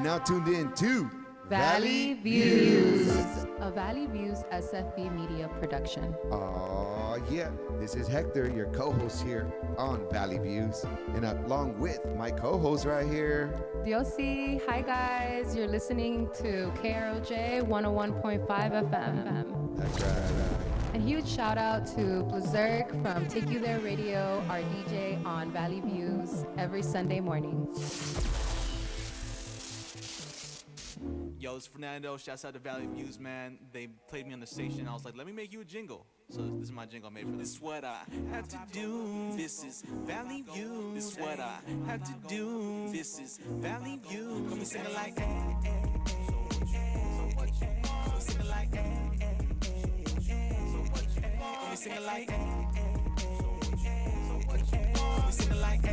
now tuned in to Valley Views, a Valley Views SFB media production. Yeah, this is Hector, your co-host here on Valley Views, and along with my co-host right here, Diosy. Hi guys, you're listening to KROJ 101.5 FM. That's right. A huge shout out to Blaserk from Take You There Radio, our DJ on Valley Views every Sunday morning. Yo, it's Fernando. Shouts out to Valley Views, man. They played me on the station. I was like, let me make you a jingle. So this is my jingle I made for them. This is what I had to do. This is Valley Views. This is what I had to do. This is Valley Views. Let me sing it like Let me sing it like Let me sing it like Let me sing it like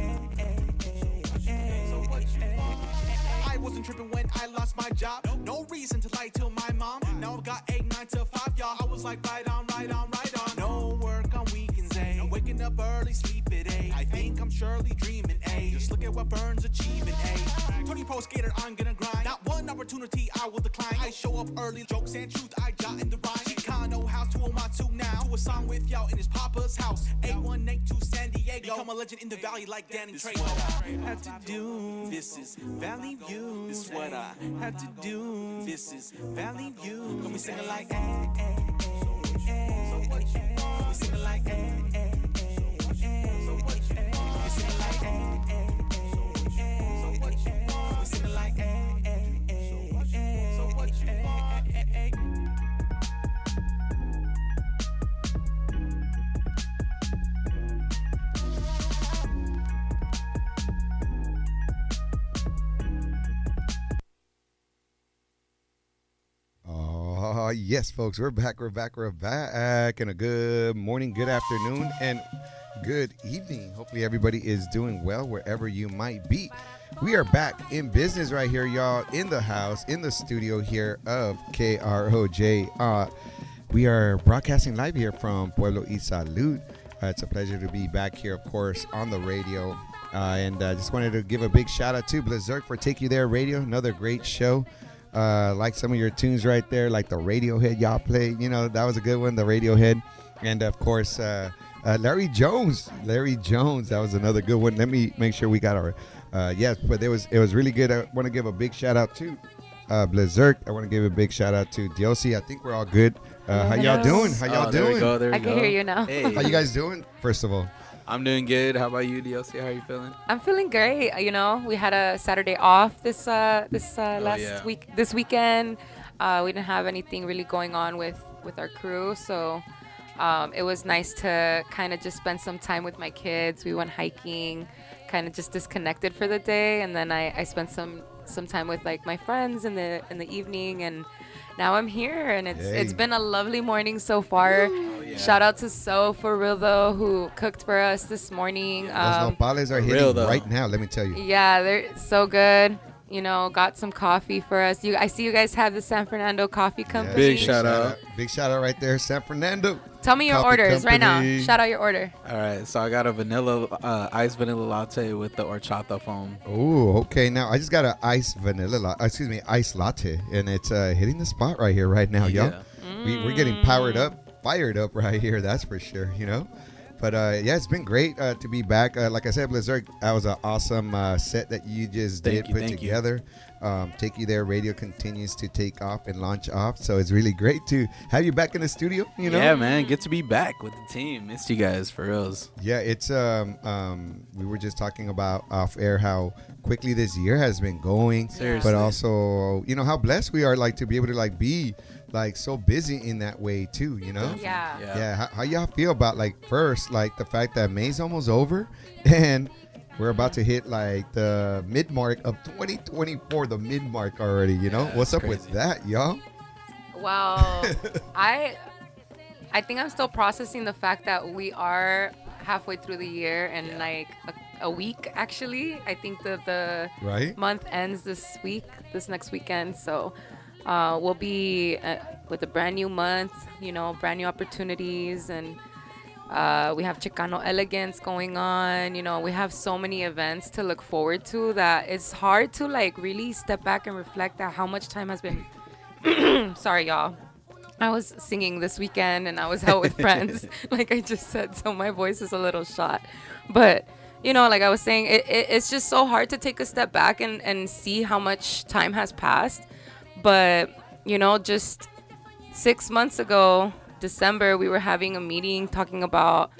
I wasn't tripping when I lost my job. No reason to lie to my mom. Now I've got 8, 9 to 5, y'all. I was like, right on, right on, right on. No work on weekends, eh? I'm waking up early, sleep at 8. I think I'm surely dreaming, eh? Just look at what Burns achieving, eh? 20 pro skater, I'm gonna grind. Not one opportunity I will decline. I show up early, jokes and truth, I jot in the rhyme. Chicano house to Omatu now. To a song with y'all in his papa's house. 818 to San Diego. Become a legend in the valley like Danny Trejo. This is what I had to do. This is Valley Views. This is what I had to do. This is Valley Views. Let me sing it like Let me sing it like Let me sing it like Let me sing it like yes, folks, we're back, and a good morning, good afternoon, and good evening. Hopefully everybody is doing well wherever you might be. We are back in business right here, y'all, in the house, in the studio here of KROJ. We are broadcasting live here from Pueblo y Salud. It's a pleasure to be back here, of course, on the radio. And I just wanted to give a big shout out to Blaserk for Take You There Radio, another great show. Like some of your tunes right there, like the Radiohead y'all played, that was a good one, the Radiohead. And of course, Larry Jones, that was another good one. Let me make sure we got our, yes, but it was really good. I want to give a big shout out to Blaserk. I want to give a big shout out to Diosy. I think we're all good. How y'all doing? I can hear you now. Hey. How you guys doing, first of all? I'm doing good. How about you, Diosy? How are you feeling? I'm feeling great. We had a Saturday off this weekend. We didn't have anything really going on with our crew, so it was nice to kind of just spend some time with my kids. We went hiking, kind of just disconnected for the day, and then I spent some time with like my friends in the evening, and now I'm here, and it's been a lovely morning so far. Yeah. Shout out to So for real though, who cooked for us this morning. Those nopales are hitting right now, let me tell you. Yeah, they're so good. Got some coffee for us. I see you guys have the San Fernando Coffee Company. Big shout out. Big shout out right there, San Fernando. Tell me your Coffee orders Company. right now. Shout out your order. All right, so I got a iced vanilla latte with the horchata foam. Oh, okay. Now I just got an iced iced latte, and it's hitting the spot right here, right now, y'all. We're getting fired up right here. That's for sure. But yeah, it's been great to be back. Like I said, Blaserk, that was an awesome set that you just put together. Take You There Radio continues to take off and launch off, so it's really great to have you back in the studio. Yeah, man, good to be back with the team. Missed you guys for reals. Yeah, it's we were just talking about off air how quickly this year has been going. Seriously. But also, how blessed we are, like, to be able to be like so busy in that way too, Yeah. How y'all feel about first the fact that May's almost over and we're about to hit the mid mark of 2024, the mid mark already, Yeah, what's up crazy. with that, y'all? Well, I think I'm still processing the fact that we are halfway through the year and a week actually. I think that the month ends this next weekend, so we'll be with a brand new month, brand new opportunities, and We have Chicano Elegance going on. You know, we have so many events to look forward to that it's hard to like really step back and reflect at how much time has been. Sorry, y'all. I was singing this weekend and I was out with friends, like I just said, so my voice is a little shot. But, you know, like I was saying, it's just so hard to take a step back and see how much time has passed. But, you know, just 6 months ago, December, we were having a meeting talking about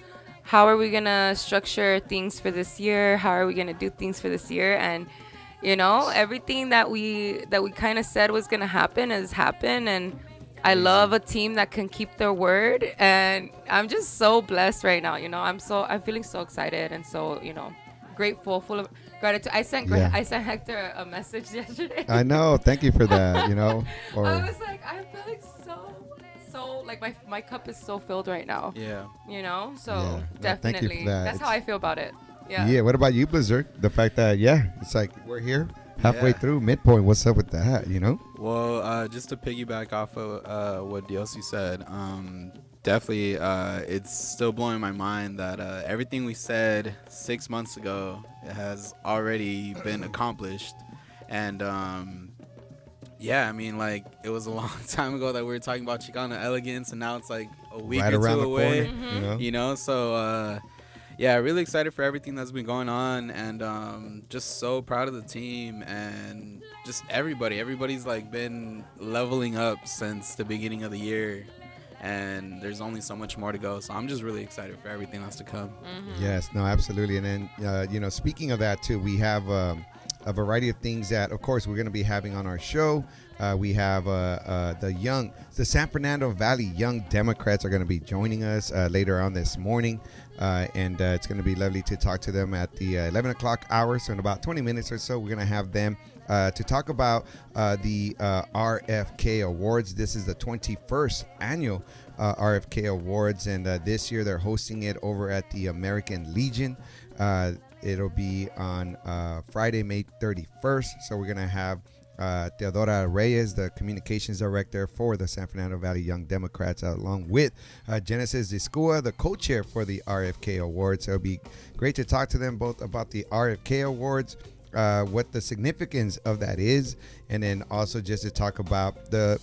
how are we going to structure things for this year? How are we going to do things for this year? And, you know, everything that we kind of said was going to happen has happened. And I love a team that can keep their word, and I'm just so blessed right now. You know, I'm feeling so excited and so, you know, grateful, full of gratitude. I sent Hector a message yesterday. I know. Thank you for that. You know, or I was like, I'm feeling so like my cup is so filled right now. Yeah. You know, so Yeah. No, thank you definitely for that. that's how I feel about it. Yeah. yeah. What about you, Blaserk? The fact that it's like we're here halfway Yeah. through midpoint. What's up with that? You know? Well, just to piggyback off of what Diosy said, definitely it's still blowing my mind that everything we said 6 months ago has already been accomplished. And yeah, I mean, like, it was a long time ago that we were talking about Chicano Elegance, and now it's like a week Right or around two the away. corner. Mhm. You know? So yeah, really excited for everything that's been going on, and just so proud of the team and just everybody. Everybody's like been leveling up since the beginning of the year, and there's only so much more to go. So I'm just really excited for everything that's to come. Yes, no, absolutely. And then, you know, speaking of that too, we have a variety of things that, of course, we're going to be having on our show. We have the San Fernando Valley Young Democrats are going to be joining us later on this morning. And it's going to be lovely to talk to them at the 11 o'clock hour. So in about 20 minutes or so, we're going to have them to talk about the RFK Awards. This is the 21st annual RFK Awards. And this year they're hosting it over at the American Legion. It'll be on Friday, May 31st. So we're going to have Teodora Reyes, the communications director for the San Fernando Valley Young Democrats, along with Genesis Discua, the co-chair for the RFK Awards. So it'll be great to talk to them both about the RFK Awards, what the significance of that is, and then also just to talk about the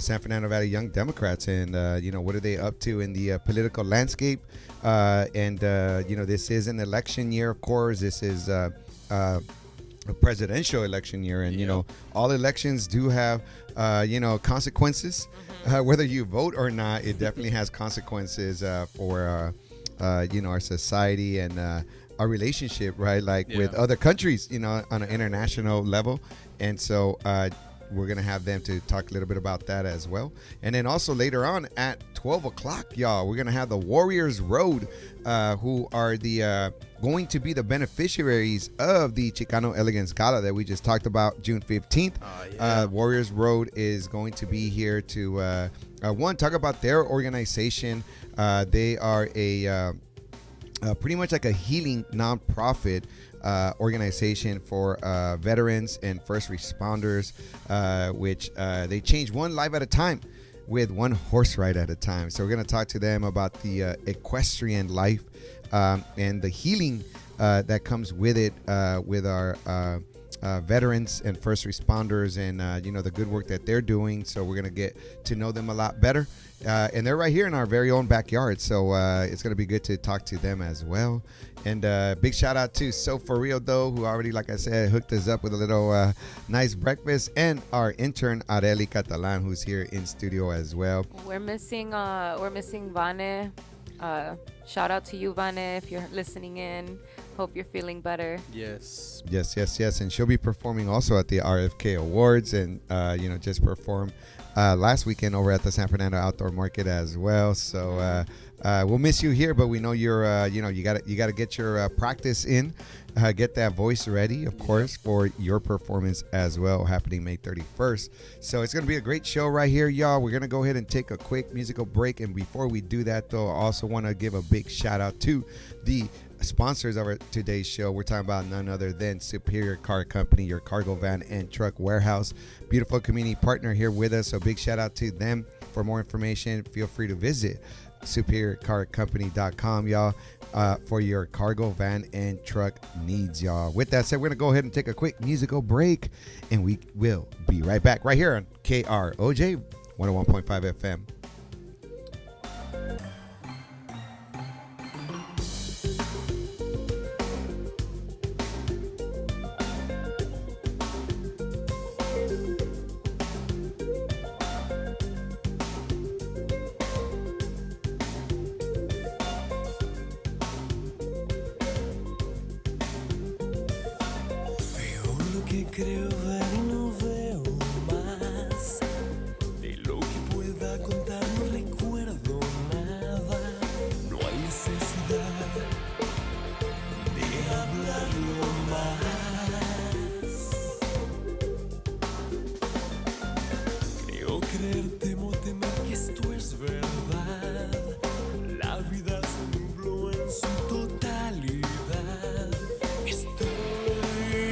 San Fernando Valley Young Democrats and, you know, what are they up to in the political landscape. And you know, this is an election year, of course. This is a presidential election year, and you know, all elections do have you know, consequences. Whether you vote or not, it definitely has consequences for you know, our society and our relationship, right? Like with other countries, you know, on an international level. And so we're gonna have them to talk a little bit about that as well. And then also later on at 12 o'clock, y'all, we're gonna have the Warriors Road, who are the going to be the beneficiaries of the Chicano Elegance Gala that we just talked about, June 15th. Warriors Road is going to be here to one, talk about their organization. They are a pretty much like a healing nonprofit organization for veterans and first responders, which they change one life at a time with one horse ride at a time. So we're going to talk to them about the equestrian life and the healing that comes with it, with our veterans and first responders, and you know, the good work that they're doing. So we're gonna get to know them a lot better, and they're right here in our very own backyard. So it's gonna be good to talk to them as well. And big shout out to So For Real Though, who already, like I said, hooked us up with a little nice breakfast, and our intern Areli Catalan, who's here in studio as well. We're missing Vane. Shout out to you, Vane, if you're listening in. Hope you're feeling better. Yes. Yes. And she'll be performing also at the RFK Awards, and you know, just performed last weekend over at the San Fernando Outdoor Market as well. So we'll miss you here, but we know you're you know, you gotta get your practice in, get that voice ready, of course, for your performance as well, happening May 31st. So it's gonna be a great show right here, y'all. We're gonna go ahead and take a quick musical break, and before we do that, though, I also want to give a big shout out to the sponsors of our today's show. We're talking about none other than Superior Car Company, your cargo van and truck warehouse. Beautiful community partner here with us, so big shout out to them. For more information, feel free to visit superiorcarcompany.com, y'all, for your cargo, van, and truck needs, y'all. With that said, we're going to go ahead and take a quick musical break, and we will be right back right here on KROJ 101.5 FM. Creo ver y no veo más. De lo que pueda contar no recuerdo nada. No hay necesidad de hablarlo más. Creo creer, temo temer que esto es verdad. La vida se nubló en su totalidad. Estoy perdido.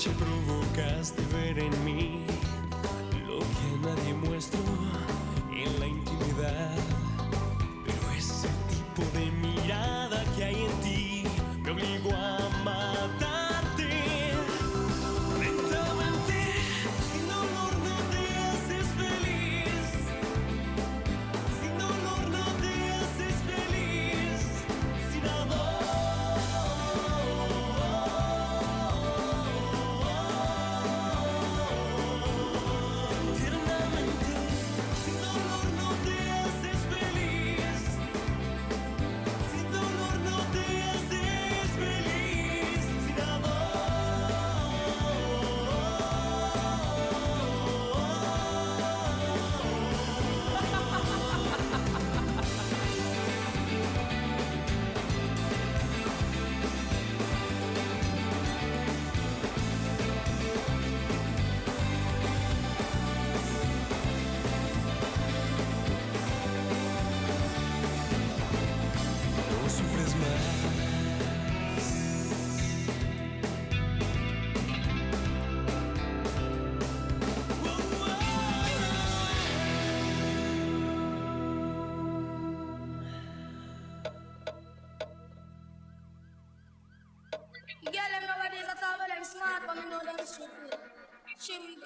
noche provocaste ver en mí lo que a nadie muestro en la intimidad. Pero ese tipo de mirada que hay en ti me obligó a matarte. Lentamente, sin dolor no te haces feliz. Sin dolor no te haces feliz. Sin amor. Tiernamente, sin dolor no te haces feliz. Sin dolor no te haces feliz. Sin no sufres más. Girl, them nowadays I talk about them smart, but me know them stupid. Chili.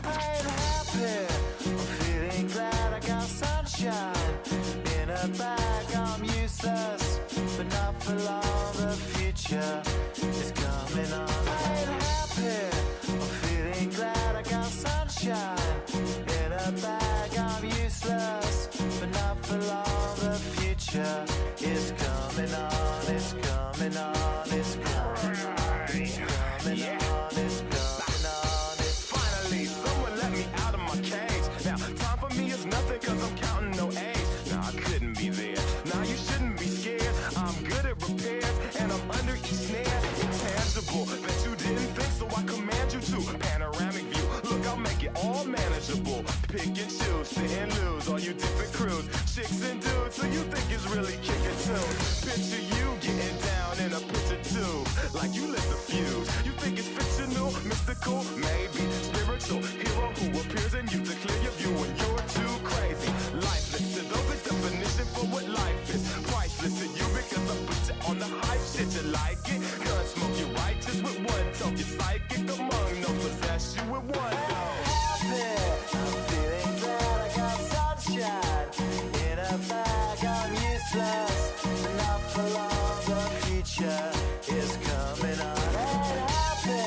I ain't happy. I'm feeling glad I got sunshine in a bag. I'm useless, but not for long. The future is coming on. I ain't happy. I'm feeling glad I got sunshine in a bag. I'm useless, but not for long. The future is coming on. It's coming on. It's coming on. It's coming on. It's coming on. It's Finally, someone let me out of my cage. Now, time for me is nothing cause I'm counting no age. Nah, I couldn't be there. Nah, you shouldn't be scared. I'm good at repairs and I'm under each snare. Intangible, bet you didn't think so I command you to. Panoramic view, look, I'll make it all manageable. Pick and choose, sit and lose, all you different crews. Chicks and dudes, who you think is really kicking tunes. Picture you getting down in a picture tube, like you lit the fuse. You think it's fictional, mystical, maybe spiritual hero who appears in you to clear your view when you're too crazy. Lifeless to those, the definition for what life is. Priceless to you because I put you on the hype shit. You like it? Gun smoke, you righteous with one talk. You psychic among no possess you with one go. happy. I'm feeling glad I got sunshine in a bag. I'm useless, but not for long. The future is coming on. Ain't happy.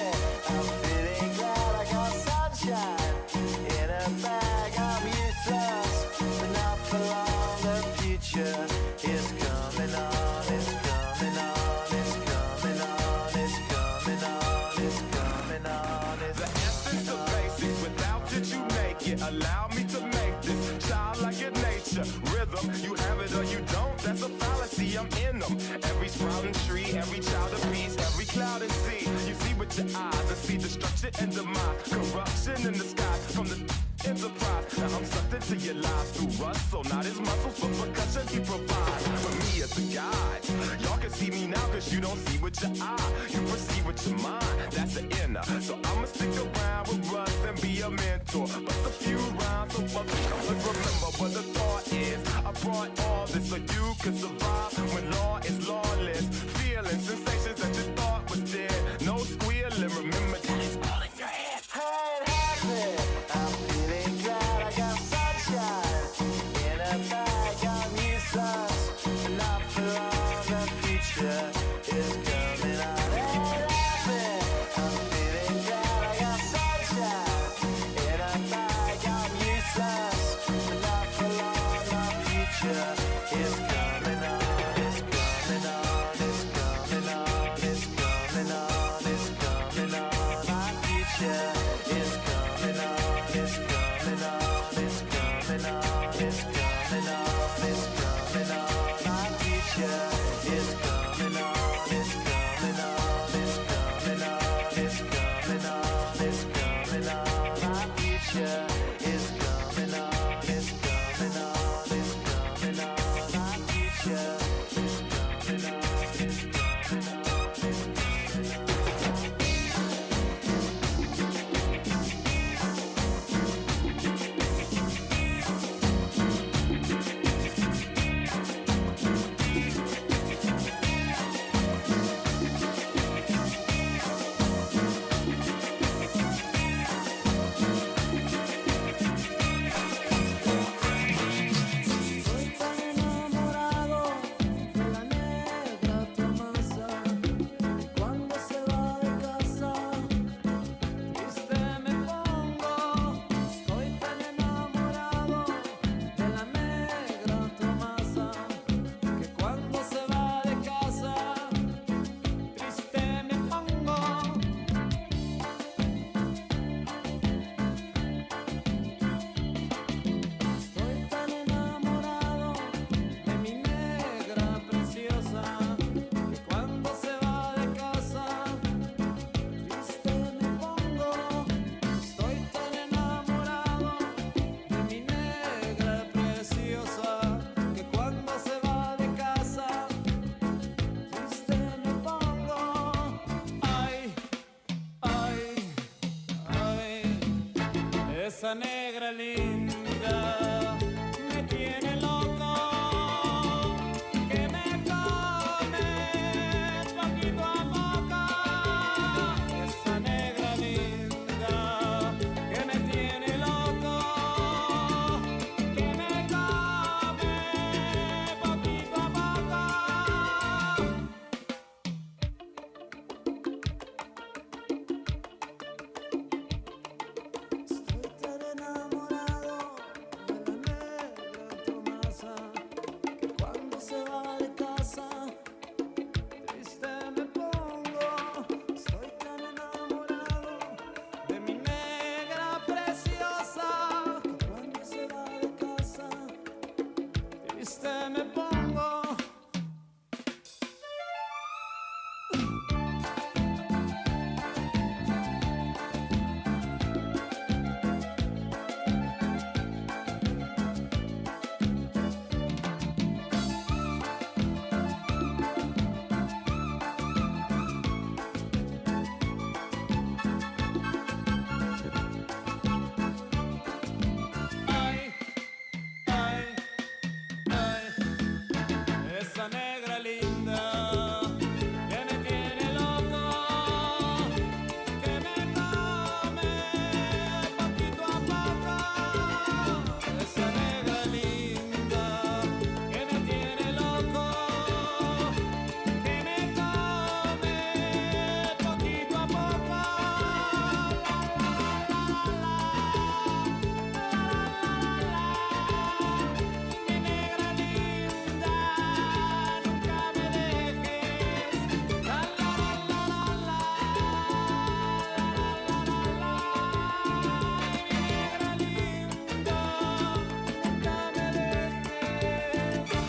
I'm feeling glad I got sunshine in a bag. I'm useless, but not for long. The future is coming on. It's coming on. It's coming on. It's coming on. It's coming on. It's The essence of basics, without it you make it. Allow me to make this childlike in nature. Rhythm, you have it or you don't. That's a fallacy, I'm in them. Every sprouting tree, every child of peace, every cloud and sea. You see with your eyes, I see destruction and demise. Corruption in the sky from the enterprise. Now I'm sucked into your lives through rust, so not his muscles, but percussion he provides. For me as a guide, y'all can see me now cause you don't see with your eye. You perceive with your mind, that's the inner. So I'ma stick around with Russ and be a mentor. Bust a few rhymes so motherfuckers would remember what the thought is. I brought all this so you can survive when law is lawless. Feeling sensations that you thought was dead. No squealing, remember that it's all in your head. ain't happy. I'm feeling glad I got sunshine in a bag. I'm useless, but not for long. The future is coming on. Ain't happy. I'm feeling glad I got sunshine in a bag. I'm useless, but not for long. The future is coming on. It's coming on. It's coming on. It's coming on. It's coming on. My future is coming on. It's coming on. It's coming on. It's coming on. It's coming on. My future is coming on. It's coming on. It's coming on. It's coming on. triste me pongo. Ay, ay, ay, esa negra linda que me tiene loco, que me come poquito a poco. Esa negra linda que me tiene loco, que me come poquito a poco. Mi negra linda, nunca me dejes. La la la la la, mi negra linda, nunca me dejes.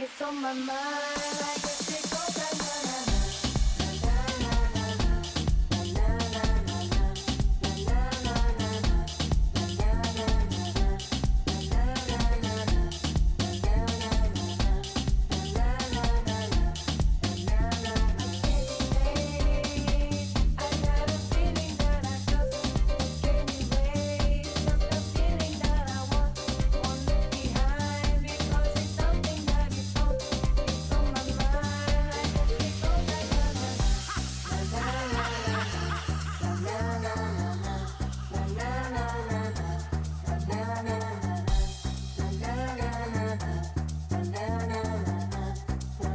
It's on my mind, I guess it goes like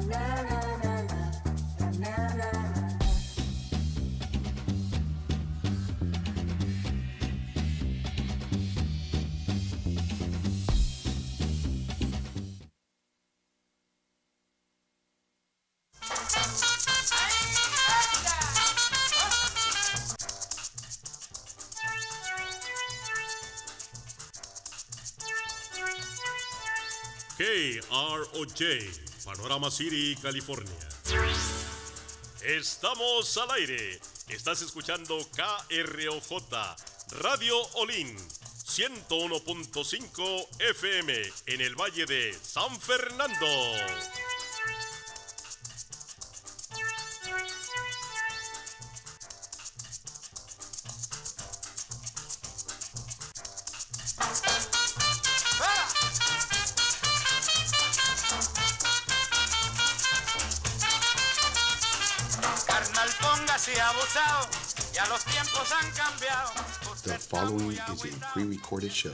na na na na na na na KROJ, Panorama City, California. Estamos al aire. Estás escuchando KROJ, Radio Olin, 101.5 FM en el Valle de San Fernando. Carnal, póngase abusado, ya los tiempos han cambiado. The following is a pre-recorded show.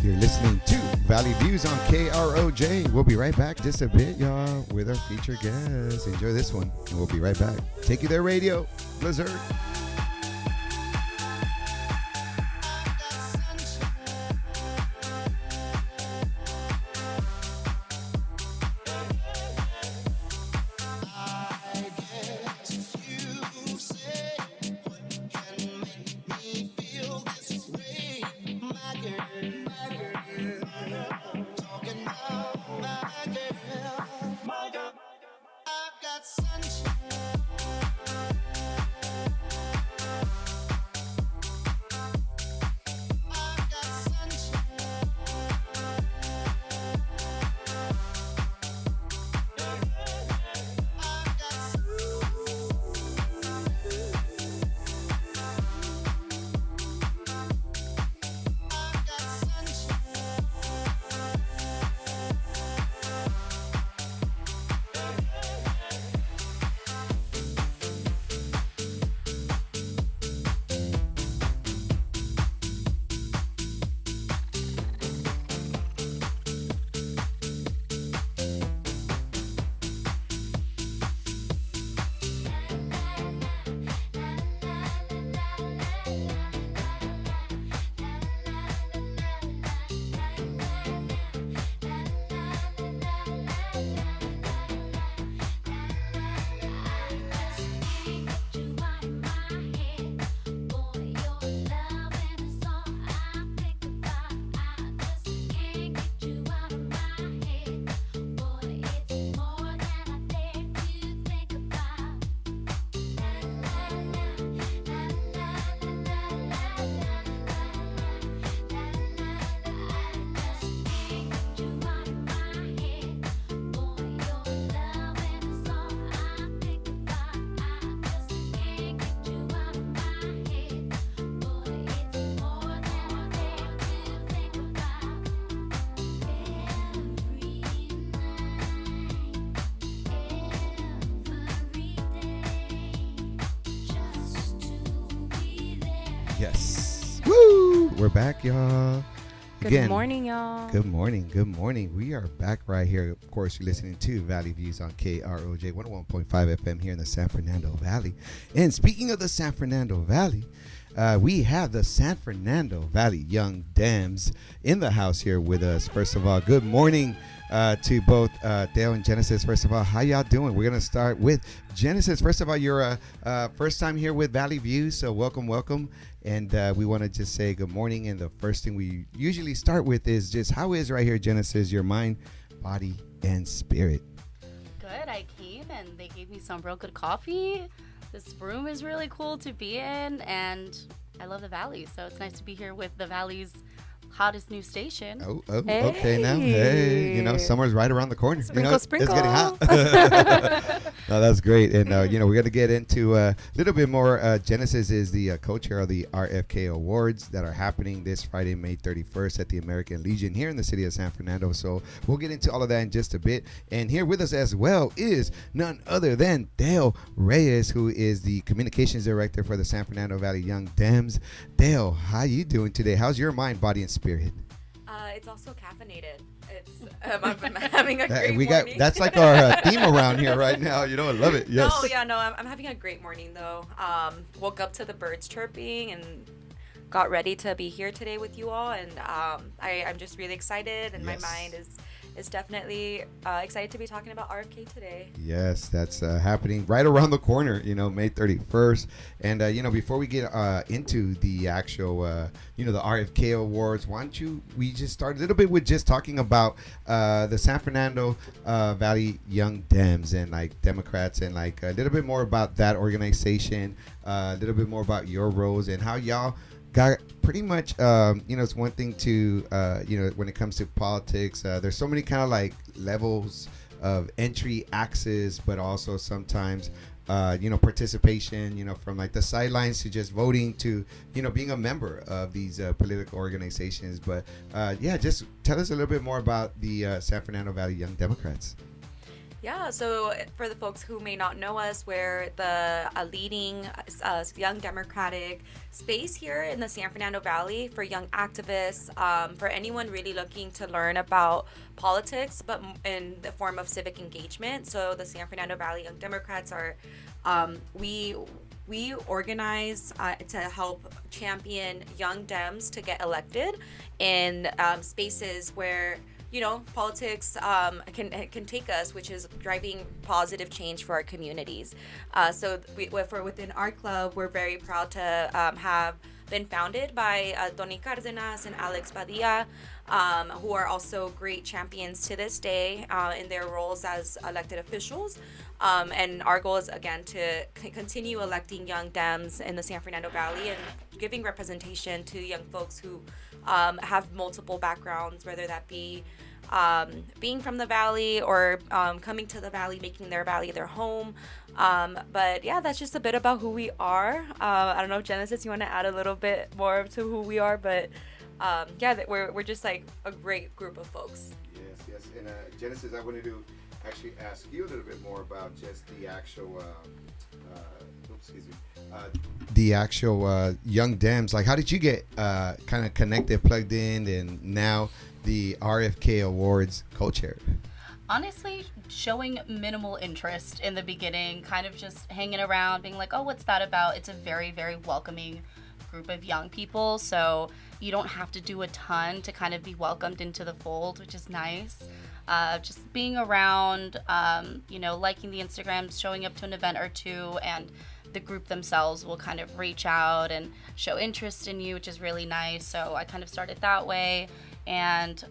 You're listening to Valley Views on KROJ. We'll be right back just a bit, y'all, with our featured guest. Enjoy this one, and we'll be right back. Take you there, radio. Blizzard. Yes. Woo! We're back, y'all. Good morning, y'all. Good morning. Good morning. We are back right here. Of course, you're listening to Valley Views on KROJ 101.5 FM here in the San Fernando Valley. And speaking of the San Fernando Valley, we have the San Fernando Valley Young Dems in the house here with us. First of all, good morning to both Dale and Genesis. First of all, how y'all doing? We're going to start with Genesis. First of all, you're first time here with Valley Views, so welcome. And we want to just say good morning. And the first thing we usually start with is just how is right here, Genesis, your mind, body, and spirit? Good. I came and they gave me some real good coffee. This room is really cool to be in, and I love the Valley, so it's nice to be here with the Valley's hottest new station. Hey. Okay now. Hey, you know, summer's right around the corner. Sprinkle, you know, sprinkle. It's getting hot. No, that's great. And, you know, we're going to get into a little bit more. Genesis is the co-chair of the RFK Awards that are happening this Friday, May 31st at the American Legion here in the city of San Fernando. So we'll get into all of that in just a bit. And here with us as well is none other than Dale Reyes, who is the communications director for the San Fernando Valley Young Dems. Dale, how you doing today? How's your mind, body, and spirit? It's also caffeinated. It's I'm having a great morning. That's like our theme around here right now. You know, I love it. Yes. I'm having a great morning though. Woke up to the birds chirping and got ready to be here today with you all, and I'm just really excited, and Yes. my mind is definitely excited to be talking about RFK today. Yes, that's happening right around the corner, you know, May 31st. And, you know, before we get into the actual, you know, the RFK Awards, why don't we just start a little bit with just talking about the San Fernando Valley Young Dems and, like, Democrats, and, like, a little bit more about that organization, a little bit more about your roles and how y'all got pretty much, you know, it's one thing to, you know, when it comes to politics, there's so many kind of like levels of entry access, but also sometimes, you know, participation, you know, from like the sidelines to just voting to, you know, being a member of these political organizations. But yeah, just tell us a little bit more about the San Fernando Valley Young Democrats. Yeah, so for the folks who may not know us, we're the leading young democratic space here in the San Fernando Valley for young activists, for anyone really looking to learn about politics, but in the form of civic engagement. So the San Fernando Valley Young Democrats are, we organize to help champion young Dems to get elected in spaces where politics can take us, which is driving positive change for our communities. So for within our club, we're very proud to have been founded by Tony Cardenas and Alex Padilla, who are also great champions to this day in their roles as elected officials. And our goal is, again, to continue electing young Dems in the San Fernando Valley and giving representation to young folks who have multiple backgrounds, whether that be being from the valley or coming to the valley, making their valley their home. But yeah, that's just a bit about who we are. I don't know, Genesis, you want to add a little bit more to who we are, but yeah, we're just like a great group of folks. Yes. And Genesis, I wanted to actually ask you a little bit more about just the actual the actual young Dems. Like, how did you get kind of connected, plugged in, and now the RFK Awards co-chair? Honestly, showing minimal interest in the beginning, kind of just hanging around, being like, oh, what's that about? It's a very, very welcoming group of young people, so you don't have to do a ton to kind of be welcomed into the fold, which is nice. Just being around, liking the Instagrams, showing up to an event or two, and the group themselves will kind of reach out and show interest in you, which is really nice. So I kind of started that way, and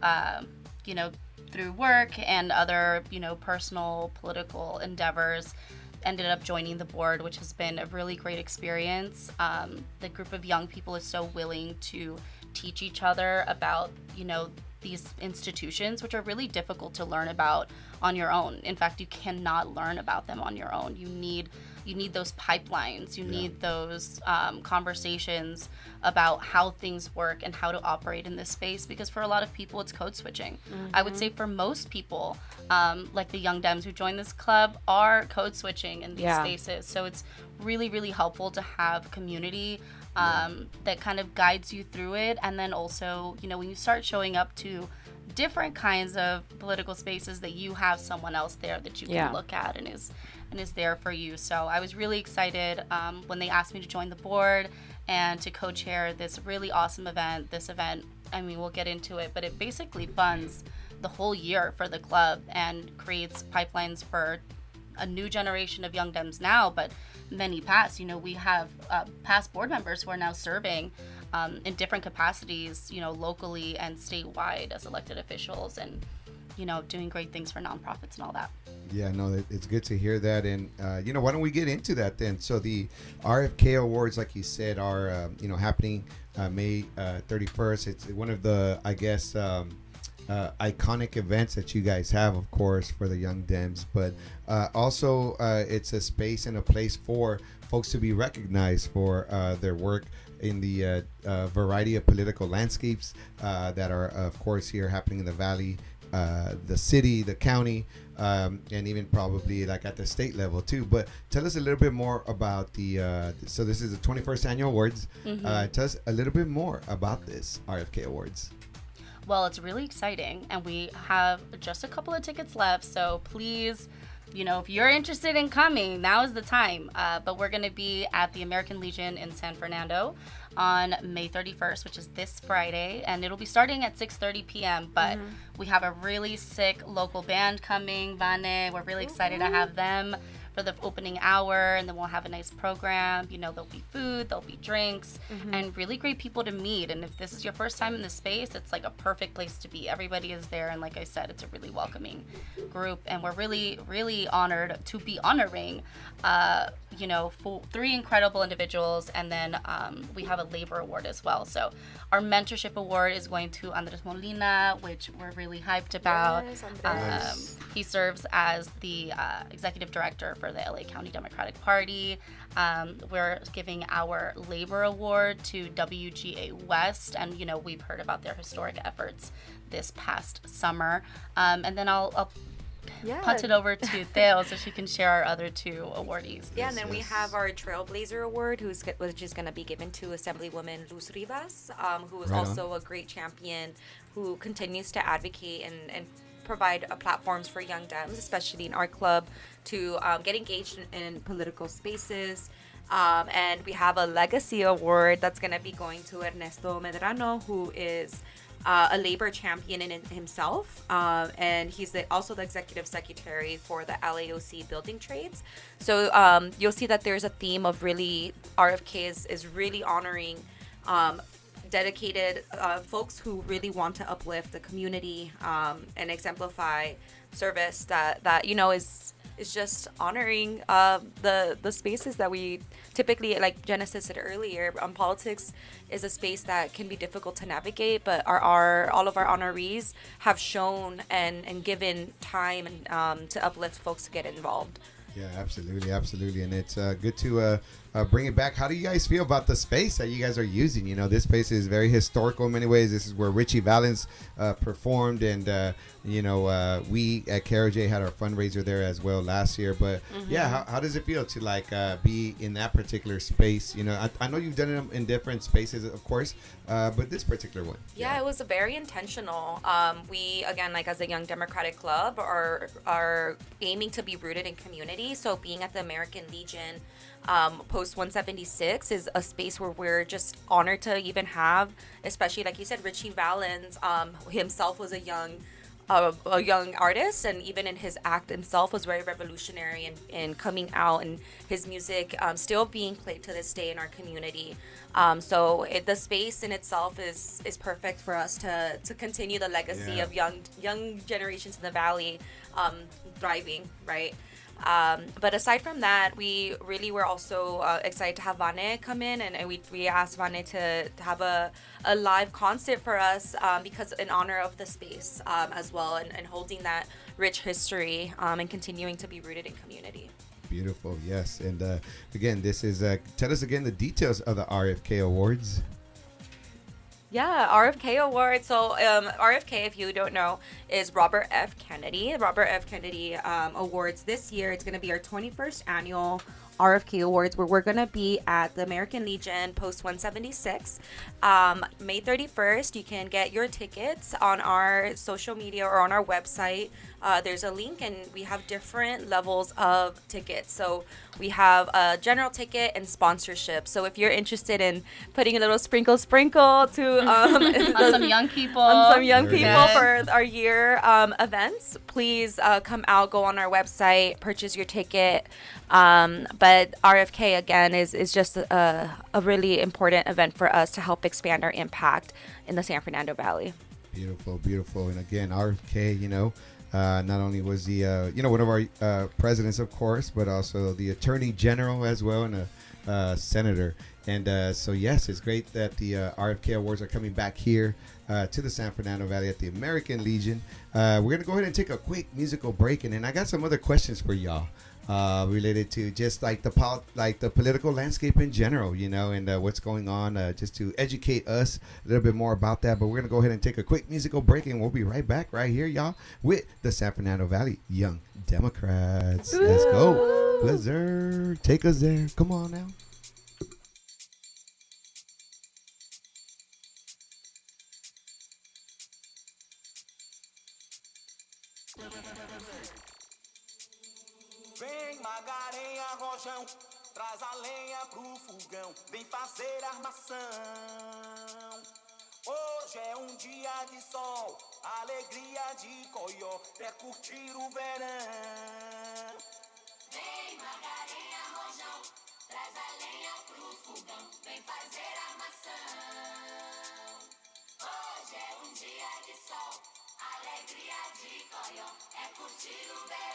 through work and other personal political endeavors, ended up joining the board, which has been a really great experience. The group of young people is so willing to teach each other about these institutions, which are really difficult to learn about on your own. In fact, you cannot learn about them on your own. You need those pipelines. You need those conversations about how things work and how to operate in this space, because for a lot of people, it's code switching. I would say for most people, like the young Dems who join this club, are code switching in these spaces. So it's really, really helpful to have community that kind of guides you through it. And then also, when you start showing up to different kinds of political spaces, that you have someone else there that you can look at and is there for you. So I was really excited when they asked me to join the board and to co-chair this really awesome event. This event, I mean, we'll get into it, but it basically funds the whole year for the club and creates pipelines for a new generation of young Dems now, but many past. We have past board members who are now serving in different capacities, locally and statewide as elected officials, and doing great things for nonprofits and all that. Yeah, no, it's good to hear that. And why don't we get into that then? So the RFK Awards, like you said, are happening May 31st. It's one of the, I guess, iconic events that you guys have, of course, for the young Dems, but also it's a space and a place for folks to be recognized for their work in the variety of political landscapes that are, of course, here happening in the Valley, the city, the county, and even probably like at the state level too. But tell us a little bit more about the so this is the 21st annual awards. Tell us a little bit more about this RFK Awards. Well, it's really exciting, and we have just a couple of tickets left, so please, if you're interested in coming, now is the time. But we're going to be at the American Legion in San Fernando on May 31st, which is this Friday, and it'll be starting at 6:30 p.m., but we have a really sick local band coming, Vane. We're really excited to have them for the opening hour, and then we'll have a nice program. There'll be food, there'll be drinks, and really great people to meet. And if this is your first time in this space, it's like a perfect place to be. Everybody is there, and like I said, it's a really welcoming group, and we're really, really honored to be honoring for 3 incredible individuals, and then we have a labor award as well. So our mentorship award is going to Andres Molina, which we're really hyped about. Yes, he serves as the executive director for the LA County Democratic Party. We're giving our labor award to WGA West, and we've heard about their historic efforts this past summer. And then I'll Yeah. punt it over to Theo so she can share our other two awardees. Yeah, and then we have our Trailblazer Award, which is going to be given to Assemblywoman Luz Rivas, who is Right on. also a great champion who continues to advocate and provide platforms for young Dems, especially in our club, to get engaged in political spaces. And we have a Legacy Award that's going to be going to Ernesto Medrano, who is a labor champion in himself, and he's also the executive secretary for the LAOC Building Trades. So you'll see that there's a theme of really RFK is really honoring dedicated folks who really want to uplift the community and exemplify service that is just honoring the spaces that we typically, like Genesis said earlier, politics is a space that can be difficult to navigate, but all of our honorees have shown and given time and to uplift folks to get involved. Yeah, absolutely, and it's good to bring it back. How do you guys feel about the space that you guys are using? You know, this space is very historical in many ways. This is where Richie Valens performed, and we at KRJ had our fundraiser there as well last year. But yeah, how does it feel to be in that particular space? You know, I know you've done it in different spaces, of course, but this particular one. Yeah, it was very intentional. We, again, like as a young Democratic club, are aiming to be rooted in community. So being at the American Legion Post 176 is a space where we're just honored to even have, especially like you said, Richie Valens himself was a young artist, and even in his act himself was very revolutionary in coming out, and his music still being played to this day in our community. So the space in itself is perfect for us to continue the legacy of young generations in the Valley thriving, right? But aside from that, we really were also excited to have Vane come in, and we asked Vane to have a live concert for us because in honor of the space as well, and holding that rich history and continuing to be rooted in community. Beautiful, yes. And again, this is tell us again the details of the RFK Awards. Yeah, RFK Award. So RFK, if you don't know, is Robert F. Kennedy. Robert F. Kennedy Awards this year. It's going to be our 21st annual RFK Awards, where we're going to be at the American Legion Post 176. May 31st, you can get your tickets on our social media or on our website. There's a link, and we have different levels of tickets. So we have a general ticket and sponsorship. So if you're interested in putting a little sprinkle to on some young people, for our year events, please come out, go on our website, purchase your ticket. But RFK again is just a really important event for us to help expand our impact in the San Fernando Valley. Beautiful. And again, RFK, not only was he, one of our presidents, of course, but also the Attorney General as well, and a senator. And so, yes, it's great that the RFK Awards are coming back here to the San Fernando Valley at the American Legion. We're going to go ahead and take a quick musical break, and then I got some other questions for y'all. Related to just like the political landscape in general, and what's going on, just to educate us a little bit more about that. But we're gonna go ahead and take a quick musical break, and we'll be right back right here, y'all, with the San Fernando Valley Young Democrats. Ooh. Let's go, Blizzard, take us there. Come on now. Vem Magarenha, rojão, traz a lenha pro fogão, vem fazer armação. Hoje é um dia de sol, alegria de coió, é curtir o verão. Vem Magarenha, rojão, traz a lenha pro fogão, vem fazer armação. Hoje é um dia de sol, alegria de coió, é curtir o verão.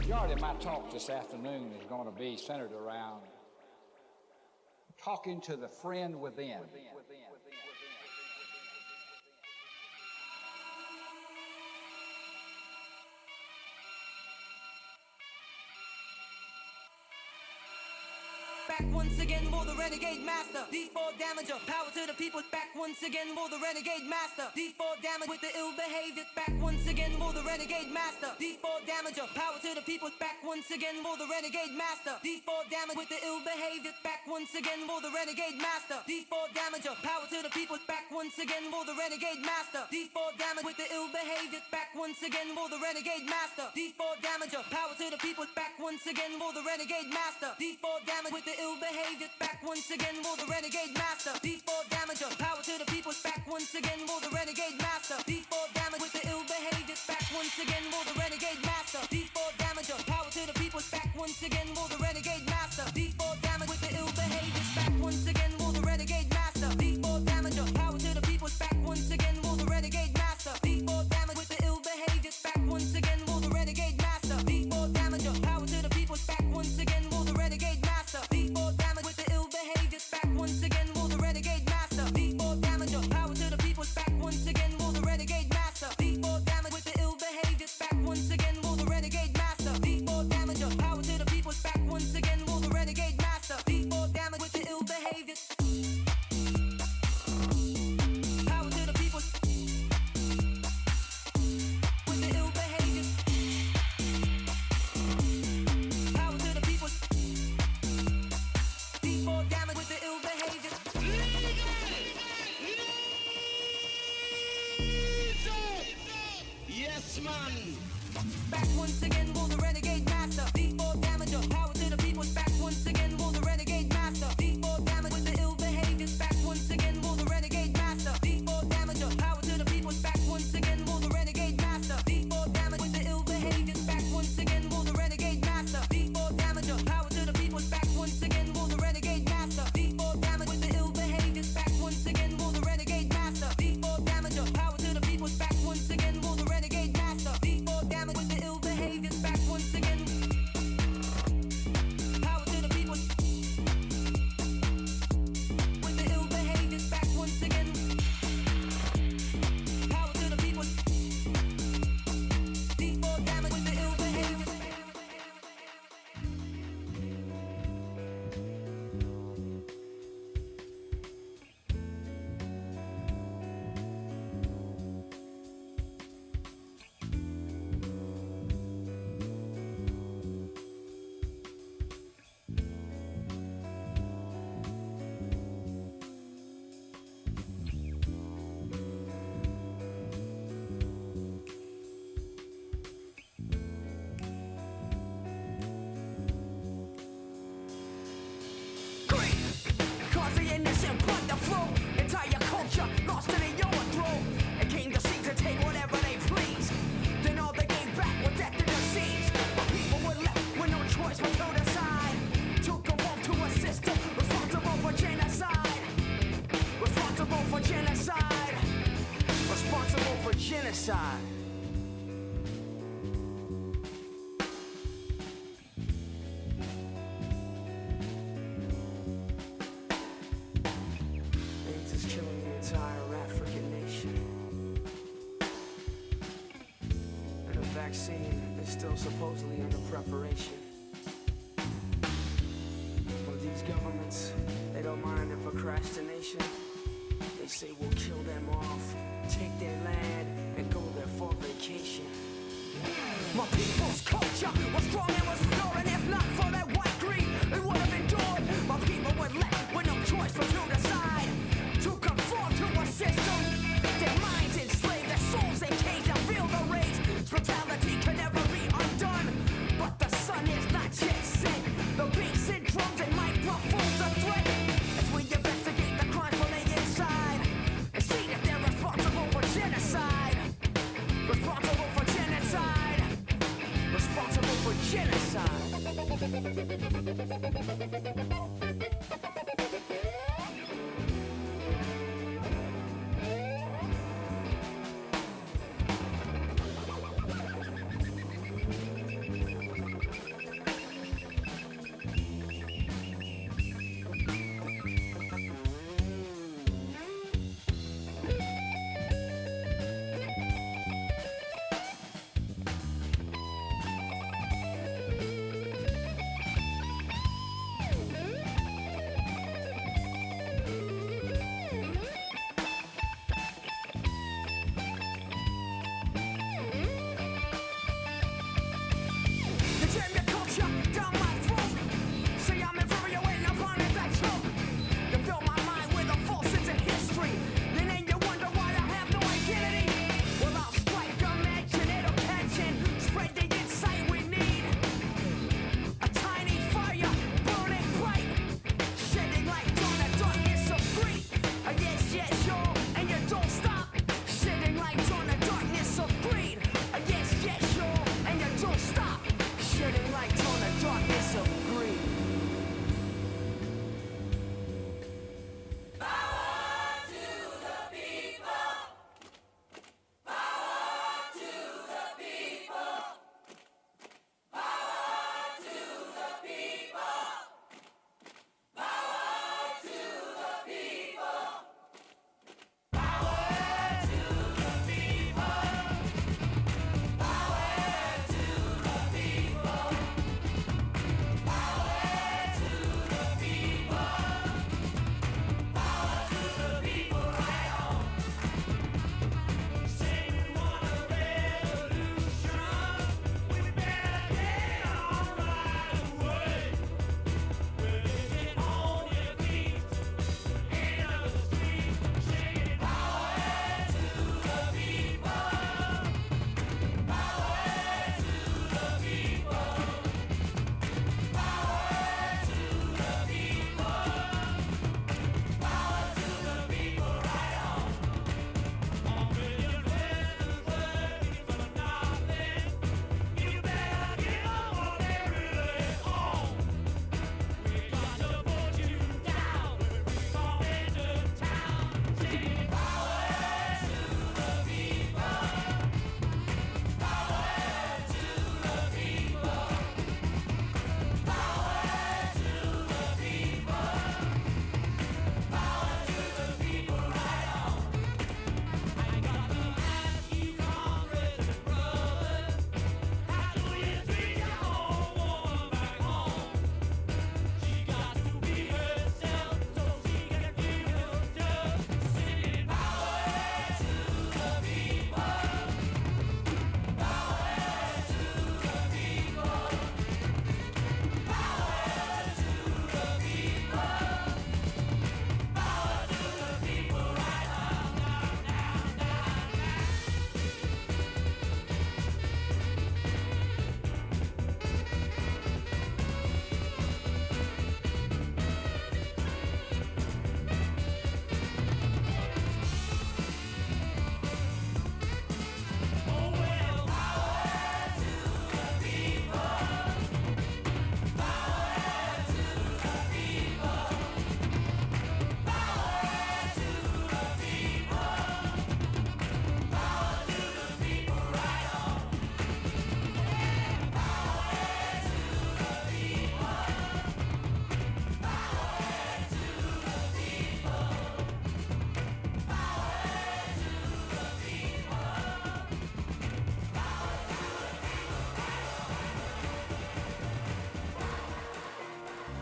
Majority of my talk this afternoon is going to be centered around talking to the friend within. Back once again for the renegade master. D4 damager, power to the people. Back once again for the renegade master. D4 damage with the ill behavior. Back once again for the renegade master. D4 damager, power to the people. Back once again for the renegade master. D4 damage with the ill behavior. Back once again for the renegade master. D4 damager, power to the people. Back once again for the renegade master. D4 damage with the ill behavior. Back once again for the renegade master. D4 damager, power to the people. Back once again for the renegade master. D4 damage with the ill behavior. Back once again for the renegade master. D4 damager, power to the people. Back once again for the renegade master. D4 damage with the ill behavior. Back once again for the renegade master. D4 damager, power to the people. Back once again for the renegade master. D4 damage with the ill behavior. Back once again for the renegade master. D4 damager, power to the people. Back once again for the renegade master. D4 damage with the ill behavior. Back once again for the renegade master. D4 damager, power to the people. Back once again for the renegade master. D4 damage with the ill behavior. Back once again for the renegade master. D4 damager, power to the people. Back once again for the renegade master. D4 damage with the ill behavior. Back once again for the renegade master. D4 damager, power to the people. Back once again for the renegade master. D4 damage with the ill behavior. Power to the people. With the ill behavior. Power to the people. D4 damage with the ill behavior. Yes, man. Back once again for the renegade master. D4 damager, power to the people. Back once again for the renegade master. D4 damage with the ill behavior. Back once again for the renegade master. D4 damager, power to the people. Back once again for the renegade master. D4 damage with the ill behavior. Back once again for the renegade master. D4 damager, power to the people. Back once again for the renegade master. D4 damage with the ill behavior. Back once again for the renegade master. D4 damager, power to the people. Back once again for the renegade master. D4 damage with the ill behavior. Back once again. Power to the people. With the ill behavior. Back once again. Power to the people. D4 damage with the ill behavior. Cause the innocent blood the flow. Entire culture lost in the overthrow. And came to seek to take whatever they please. Then all they gave back was death and disease. But people were left with no choice but to decide. To conform to a system responsible for genocide. Responsible for genocide. Responsible for genocide. AIDS is killing the entire African nation. And a vaccine is still supposedly under preparation. But these governments, they don't mind the procrastination. They say we'll kill them off, take their land, and go there for vacation. My people's culture was strong and was pure, and if not for that white greed, it would have endured. My people were left with no choice but to decide to conform to a system. Their minds enslaved, their souls encaged. I feel the rage. Brutality can never be undone, but the sun is not yet set. The beat syndromes and microphones are threat as we investigate the crimes from the inside and see that they're responsible for genocide. Responsible for genocide. Responsible for genocide.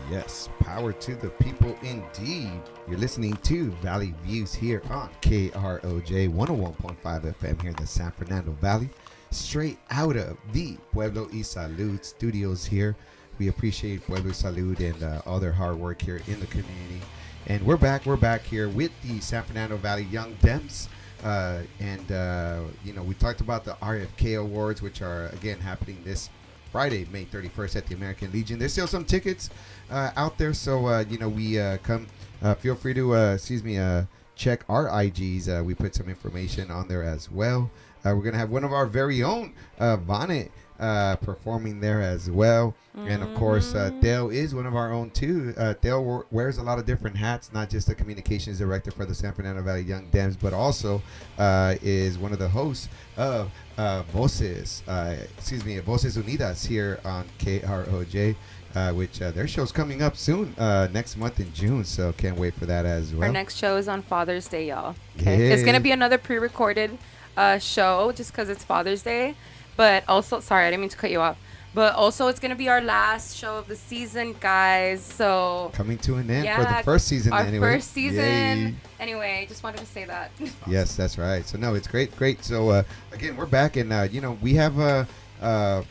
Yes, power to the people indeed. You're listening to Valley Views here on KROJ 101.5 FM here in the San Fernando Valley, straight out of the Pueblo y Salud studios here. We appreciate Pueblo y Salud and all their hard work here in the community. And we're back here with the San Fernando Valley Young Dems. We talked about the RFK Awards, which are, again, happening this Friday, May 31st at the American Legion. There's still some tickets out there, so feel free to check our IGs. We put some information on there as well. We're gonna have one of our very own Bonnet performing there as well. And of course, Dale is one of our own too. Dale wears a lot of different hats, not just the communications director for the San Fernando Valley Young Dems, but also is one of the hosts of Voces Unidas here on KROJ, which their show's coming up soon, next month in June, so can't wait for that as well. Our next show is on Father's Day, y'all. Okay, it's gonna be another pre-recorded show just because it's Father's Day, but also, sorry, I didn't mean to cut you off. But also, it's going to be our last show of the season, guys. So coming to an end for the first season. Our anyway. First season. Yay. Anyway, just wanted to say that. Yes, that's right. So no, it's great. So again, we're back, and we have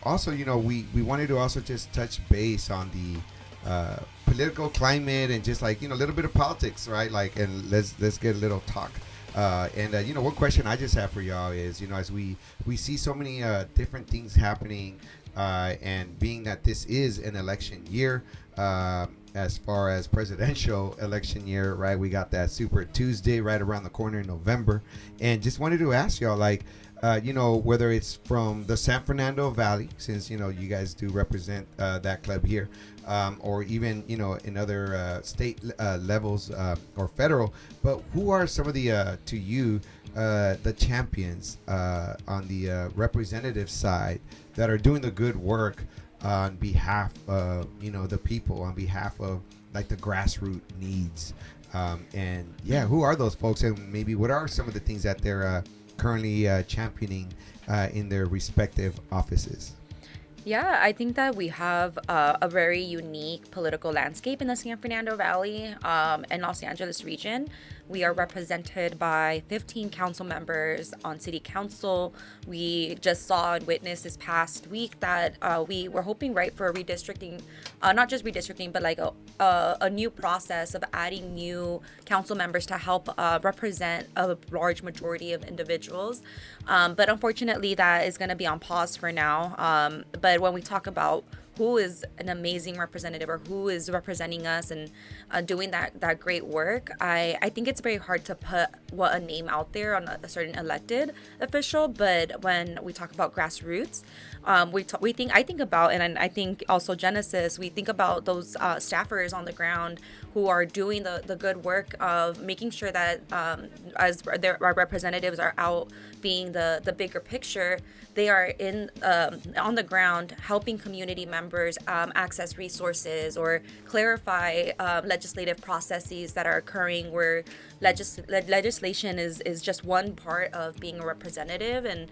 also, we wanted to also just touch base on the political climate and just like a little bit of politics, right? Like, and let's get a little talk. One question I just have for y'all is, as we see so many different things happening. And being that this is an election year, as far as presidential election year, right? We got that Super Tuesday right around the corner in November. And just wanted to ask y'all, like, whether it's from the San Fernando Valley, since, you guys do represent that club here, or even, in other state levels or federal. But who are some of the, to you, the champions on the representative side that are doing the good work on behalf of the people, on behalf of like the grassroots needs, who are those folks, and maybe what are some of the things that they're currently championing in their respective offices? Yeah, I think that we have a very unique political landscape in the San Fernando Valley and Los Angeles region. We are represented by 15 council members on city council. We just saw and witnessed this past week that we were hoping, right, for a redistricting, not just redistricting, but like a new process of adding new council members to help represent a large majority of individuals. But unfortunately, that is going to be on pause for now. But when we talk about who is an amazing representative or who is representing us and doing that great work, I think it's very hard to put a name out there on a certain elected official. But when we talk about grassroots, I think about, and I think also Genesis, we think about those staffers on the ground who are doing the good work of making sure that as our representatives are out being the bigger picture, they are on the ground helping community members access resources or clarify legislative processes that are occurring where legislation is just one part of being a representative. And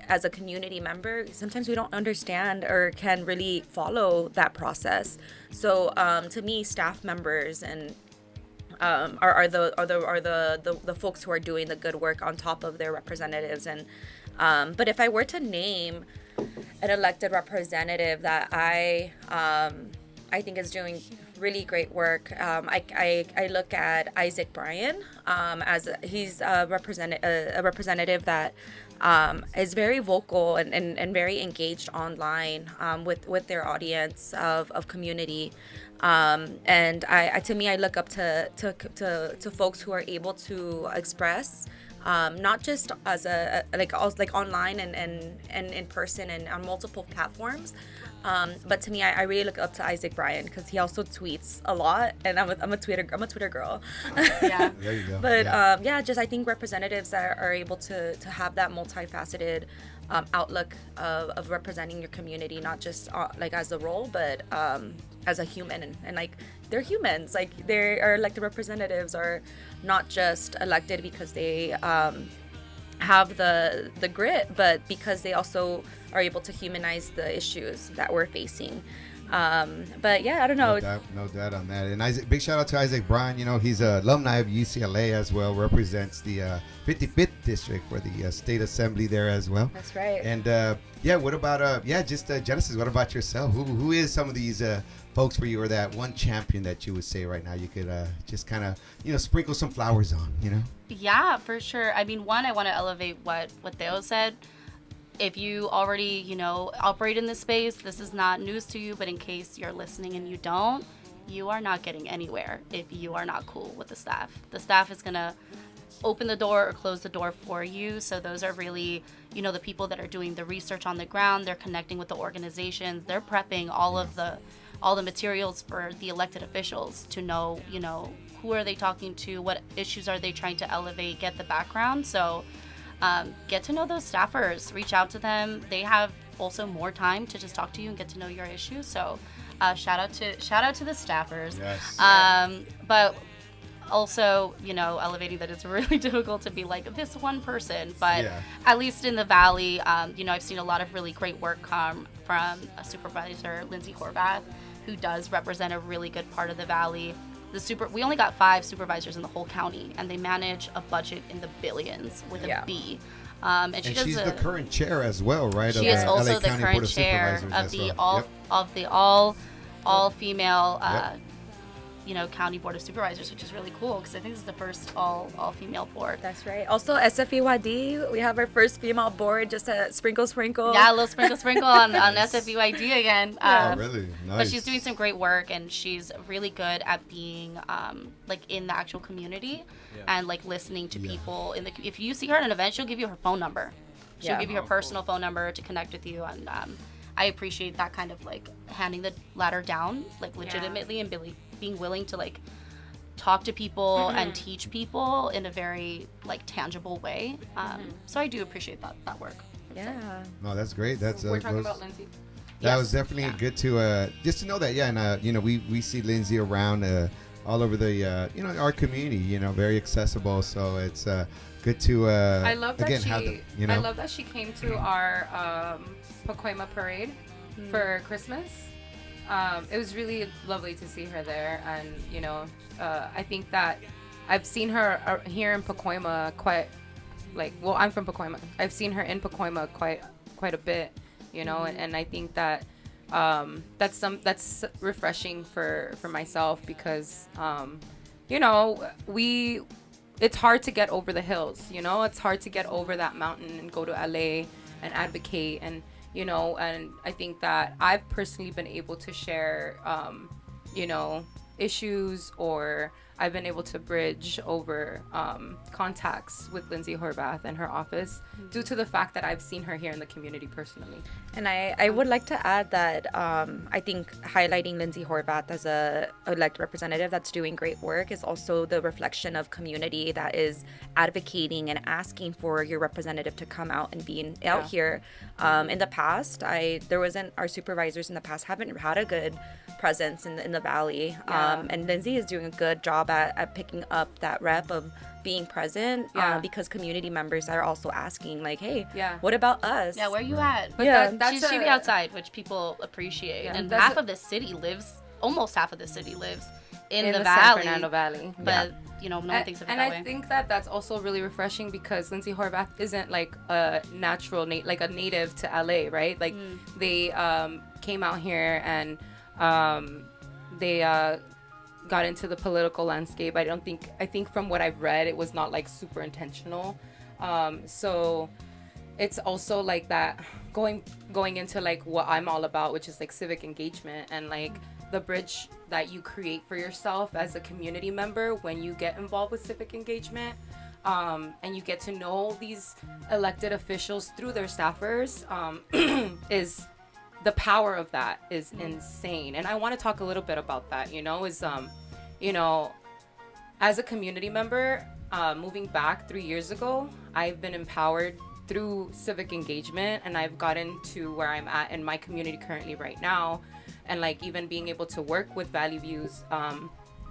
as a community member, sometimes we don't understand or can really follow that process. So to me, staff members and are the folks who are doing the good work on top of their representatives. And but if I were to name an elected representative that I think is doing really great work, I look at Isaac Bryan as he's a representative that is very vocal and very engaged online with their audience of community. And to me, I look up to folks who are able to express, not just as like online and in person and on multiple platforms. But to me, I really look up to Isaac Bryan because he also tweets a lot, and I'm a Twitter girl. Yeah, there you go. But just I think representatives that are able to have that multifaceted outlook of representing your community, not just like as a role, but as a human, and like they're humans. Like they are elected representatives are not just elected because they have the grit, but because they also are able to humanize the issues that we're facing. But yeah, I don't know. No doubt on that. And Isaac, big shout out to Isaac Bryan. He's an alumni of UCLA as well. Represents the 55th district for the state assembly there as well. That's right. And what about Genesis? What about yourself? Who is some of these folks for you, or that one champion that you would say right now you could just kind of sprinkle some flowers on? Yeah, for sure. I mean, one, I want to elevate what Theo said. If you already, operate in this space, this is not news to you, but in case you're listening and you don't, you are not getting anywhere if you are not cool with the staff. The staff is going to open the door or close the door for you. So those are really, the people that are doing the research on the ground. They're connecting with the organizations. They're prepping all the materials for the elected officials to know, who are they talking to, what issues are they trying to elevate, get the background. So get to know those staffers, reach out to them. They have also more time to just talk to you and get to know your issues. So shout out to the staffers. Yes. But also, elevating that it's really difficult to be like this one person. But at least in the Valley, I've seen a lot of really great work come from a supervisor, Lindsay Horvath, who does represent a really good part of the Valley. We only got 5 supervisors in the whole county, and they manage a budget in the billions with a B. And she's the current chair as well, right? She is also the current chair of the all female county board of supervisors, which is really cool because I think this is the first all female board. That's right. Also SFEYD, we have our first female board. Just a sprinkle. Yeah, a little sprinkle on SFEYD again. Really nice. But she's doing some great work, and she's really good at being in the actual community and listening to people. If you see her at an event, she'll give you her phone number. She'll give you her personal phone number to connect with you, and I appreciate that kind of handing the ladder down legitimately and being willing to talk to people and teach people in a very tangible way. So I do appreciate that work. Yeah. No, that's great. That's we're talking about Lindsay. That was definitely good to just to know that. Yeah, and we see Lindsay around all over the our community. Very accessible. So it's good to I love that I love that she came to our Pacoima parade for Christmas. It was really lovely to see her there, and I think that I've seen her here in Pacoima quite I'm from Pacoima. I've seen her in Pacoima quite a bit, and I think that that's refreshing for myself because it's hard to get over the hills, it's hard to get over that mountain and go to LA and advocate and and I think that I've personally been able to share, issues, or I've been able to bridge over contacts with Lindsay Horvath and her office due to the fact that I've seen her here in the community personally. And I would like to add that I think highlighting Lindsay Horvath as a elected representative that's doing great work is also the reflection of community that is advocating and asking for your representative to come out and be out here. In the past, our supervisors in the past haven't had a good presence in the Valley. And Lindsay is doing a good job at picking up that rep of being present because community members are also asking hey, what about us? Yeah, where you at? But she'd be outside, which people appreciate. And almost half of the city lives in the Valley. San Fernando Valley. But no one thinks of it that way. And I think that that's also really refreshing because Lindsay Horvath isn't a natural a native to LA, right? They came out here and they got into the political landscape. I think from what I've read, it was not super intentional. So it's also that going into what I'm all about, which is civic engagement and the bridge that you create for yourself as a community member when you get involved with civic engagement, and you get to know these elected officials through their staffers, is the power of that is insane. And I want to talk a little bit about that, as a community member, moving back 3 years ago, I've been empowered through civic engagement, and I've gotten to where I'm at in my community currently right now. And even being able to work with Valley Views,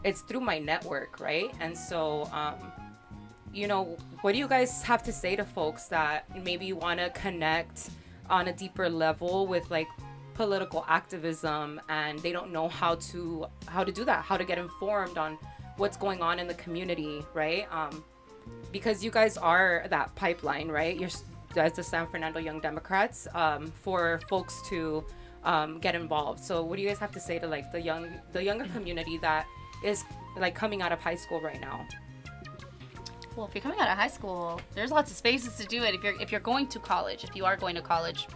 it's through my network, right? And so, what do you guys have to say to folks that maybe want to connect on a deeper level with political activism, and they don't know how to do that, how to get informed on what's going on in the community, right? Because you guys are that pipeline, right? You're as the San Fernando Young Democrats, for folks to get involved. So what do you guys have to say to like the younger community that is like coming out of high school right now? Well, if you're coming out of high school, there's lots of spaces to do it. If you're going to college, if you are going to college,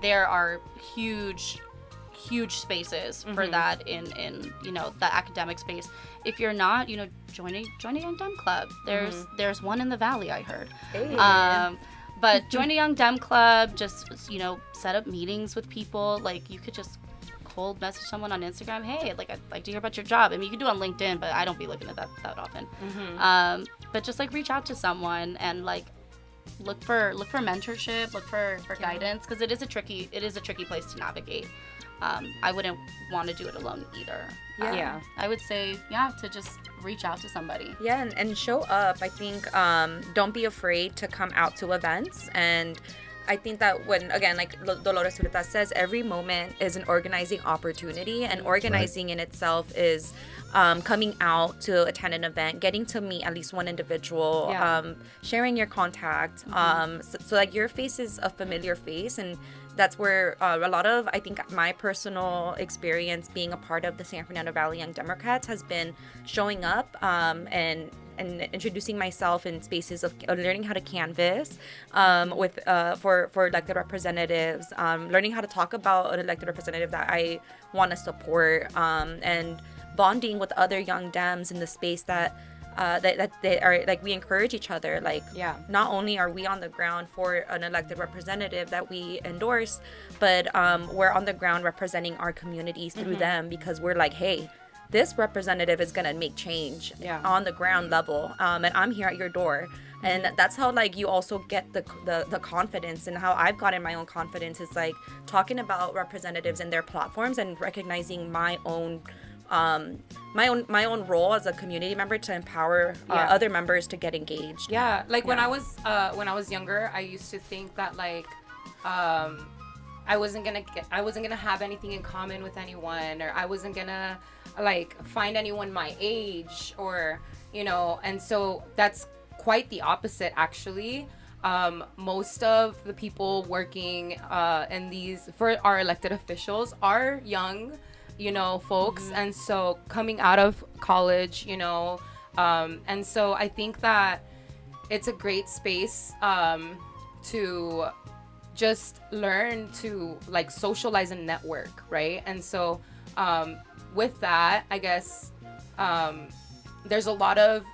there are huge spaces for that in the academic space. If you're not, join a Young Dem club. There's one in the Valley, I heard. Hey. But join a Young Dem club. Just set up meetings with people. Like you could just cold message someone on Instagram. Hey, like I'd like to hear about your job. I mean, you can do it on LinkedIn, but I don't be looking at that often. But just like reach out to someone and like look for mentorship, look for guidance, because it is a tricky place to navigate. I wouldn't want to do it alone either. I would say to just reach out to somebody. And show up. I think don't be afraid to come out to events. And I think that when, again, like Dolores Ureta says, every moment is an organizing opportunity, and organizing in itself is coming out to attend an event, getting to meet at least one individual, sharing your contact, so like your face is a familiar face. And that's where a lot of, I think, my personal experience being a part of the San Fernando Valley Young Democrats has been showing up and introducing myself in spaces of learning how to canvass for elected representatives, learring how to talk about an elected representative that I want to support, and bonding with other young Dems in the space that they are, like, we encourage each other. Like, not only are we on the ground for an elected representative that we endorse, but we're on the ground representing our communities through them, because we're like, hey, this representative is gonna make change on the ground level, and I'm here at your door. And that's how, like, you also get the confidence, and how I've gotten my own confidence is like talking about representatives and their platforms and recognizing my own role as a community member to empower other members to get engaged. When I was younger, I used to think that like I wasn't gonna have anything in common with anyone, or I wasn't gonna like find anyone my age, or and so that's quite the opposite, actually. Most of the people working for our elected officials are young folks, and so coming out of college, and so I think that it's a great space to just learn to like socialize and network, right? And so with that, I guess there's a lot of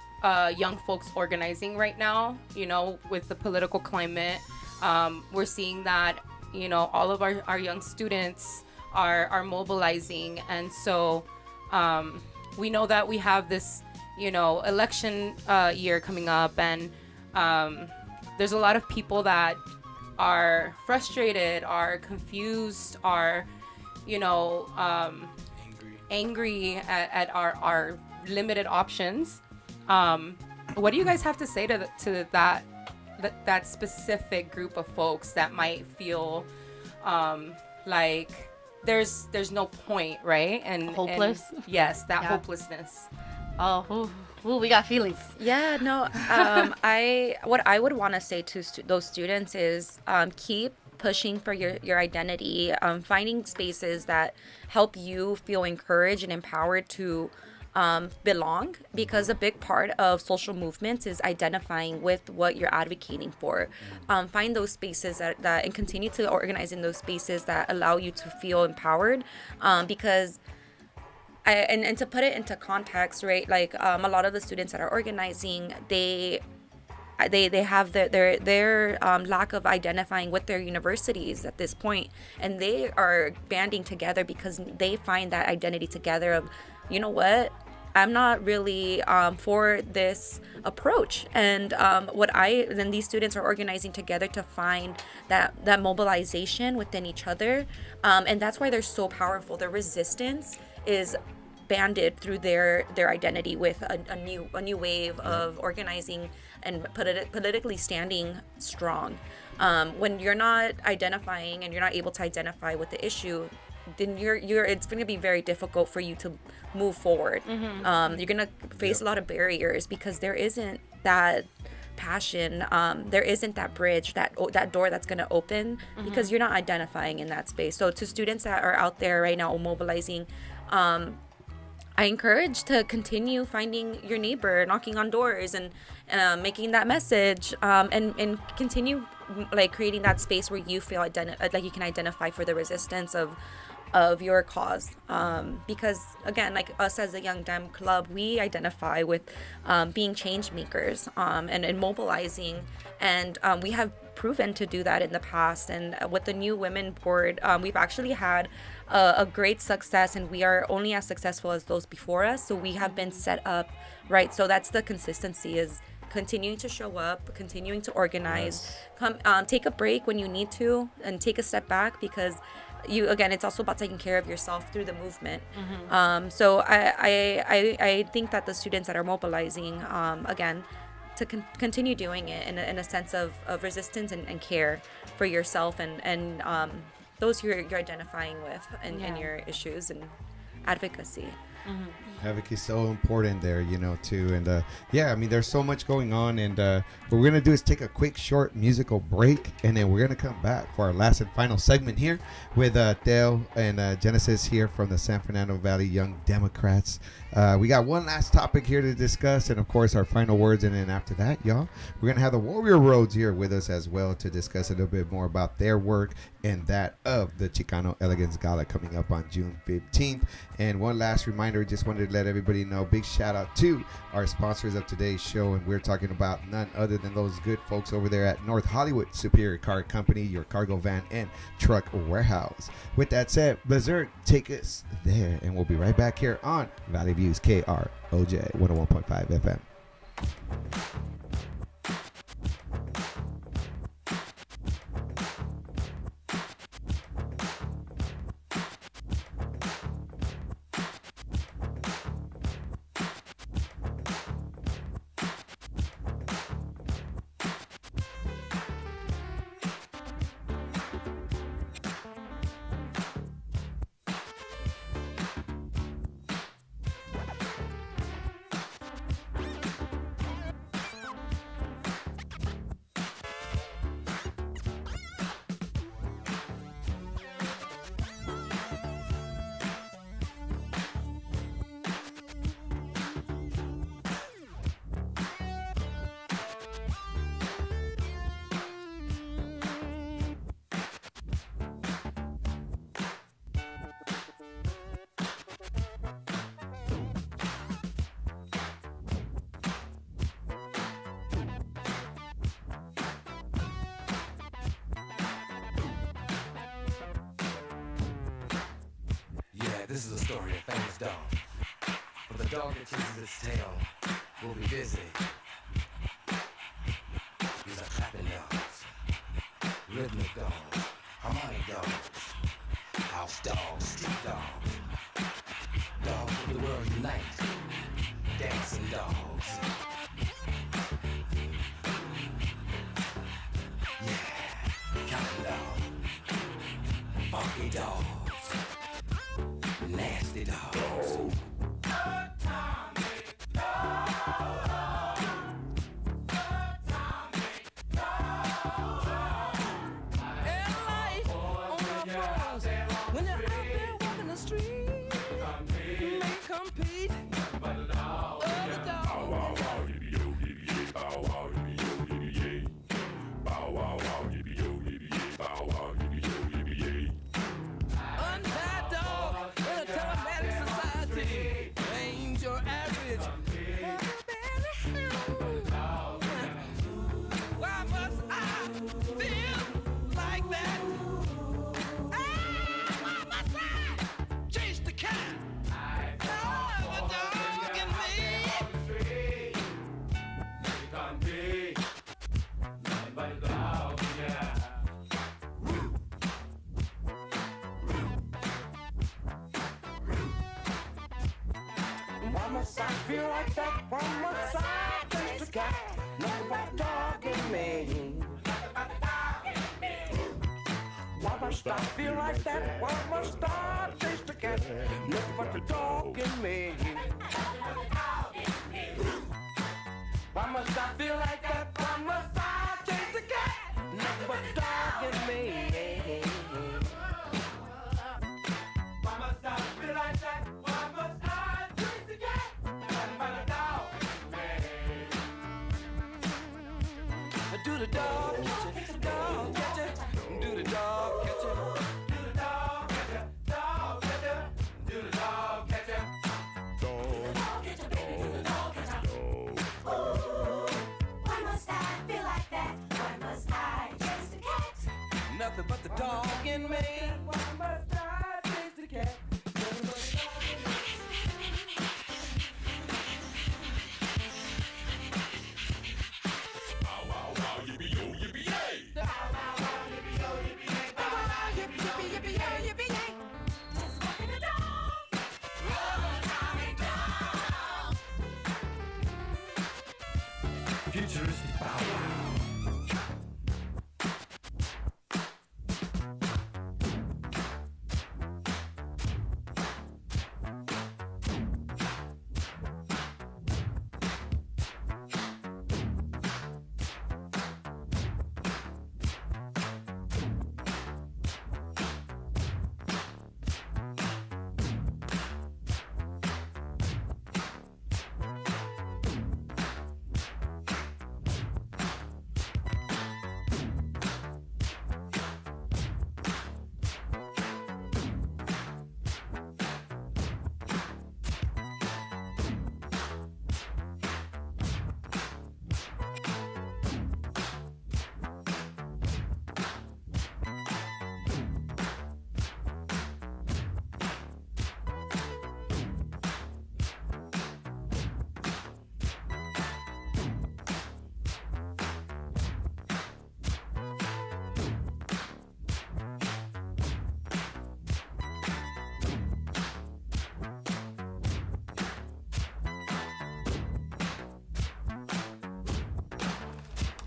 young folks organizing right now, with the political climate. We're seeing that all of our young students are mobilizing, and so we know that we have this election year coming up, and there's a lot of people that are frustrated, are confused, are angry at our limited options. What do you guys have to say to that specific group of folks that might feel like there's no point, right? And hopeless. And yes, that hopelessness. Oh, we got feelings. Yeah, no. What I would want to say to those students is keep pushing for your identity, finding spaces that help you feel encouraged and empowered to belong, because a big part of social movements is identifying with what you're advocating for. Find those spaces that and continue to organize in those spaces that allow you to feel empowered, because and to put it into context, right, like a lot of the students that are organizing, they have their lack of identifying with their universities at this point, and they are banding together because they find that identity together of, what, I'm not really for this approach. And then these students are organizing together to find that mobilization within each other, and that's why they're so powerful. Their resistance is banded through their identity with a new wave of organizing and politically standing strong. When you're not identifying and you're not able to identify with the issue, then it's going to be very difficult for you to move forward. You're going to face a lot of barriers because there isn't that passion, there isn't that bridge, that door that's going to open because you're not identifying in that space. So to students that are out there right now mobilizing, I encourage to continue finding your neighbor, knocking on doors, and making that message, and continue like creating that space where you feel like you can identify for the resistance of your cause, because again, like us as a Young Dem Club, we identify with being change makers, and mobilizing, and we have proven to do that in the past. And with the new women board, we've actually had a great success, and we are only as successful as those before us. So we have been set up right. So that's the consistency, is continuing to show up, continuing to organize, take a break when you need to, and take a step back, because it's also about taking care of yourself through the movement. So I think that the students that are mobilizing, again, to continue doing it in a sense of resistance and care for yourself and those who you're identifying with and your issues and advocacy. Advocacy is so important there, too. And I mean, there's so much going on, and what we're gonna do is take a quick short musical break, and then we're gonna come back for our last and final segment here with Theo and Genesis here from the San Fernando Valley Young Democrats. We got one last topic here to discuss, and of course our final words, and then after that, y'all, we're gonna have the Warrior Roads here with us as well to discuss a little bit more about their work and that of the Chicano Elegance Gala coming up on June 15th. And one last reminder, just wanted to let everybody know, big shout out to our sponsors of today's show, and we're talking about none other than those good folks over there at North Hollywood Superior Car Company, your cargo van and truck warehouse. With that said, Blaserk, take us there, and we'll be right back here on Valley Views KROJ 101.5 FM. This is a story of famous dog. For the dog that chases its tail will be busy. These are clapping dogs, rhythmic dogs, harmonic dogs, house dogs, street dogs, dogs of the world unite, dancing dogs. Yeah, counting dogs, funky dogs. Nasty dogs. When you're out there walking the street, you may compete. Other dogs. Untied dog in a telematic society ain't your average. Why must I feel like that? Why must I chase the cat? The dog in me. Nothing but a dog, yeah. Why must I feel like that? Why must I chase the cat? Nothing but dog in me. Why must I feel like that? Why must I taste the cat? Nothing but the dog in me. Why must I feel like that? Why must I taste the cat? Nothing but the dog in me. Why must I feel like that? Why must I taste the cat? Nothing but the dog in me. Do the dog, catch it, dog, catch it. Do the dog, catch it. Do the dog, catch it, dog, catch it. Do the dog, catch it. Why must I feel like that? Why must I chase the cat? Nothing but the dog in me. Why must I chase the cat? Nothing but the dog in me. Wow, wow, wow, yippee yo, yippee yay! Just walking the dog. Futuristic power.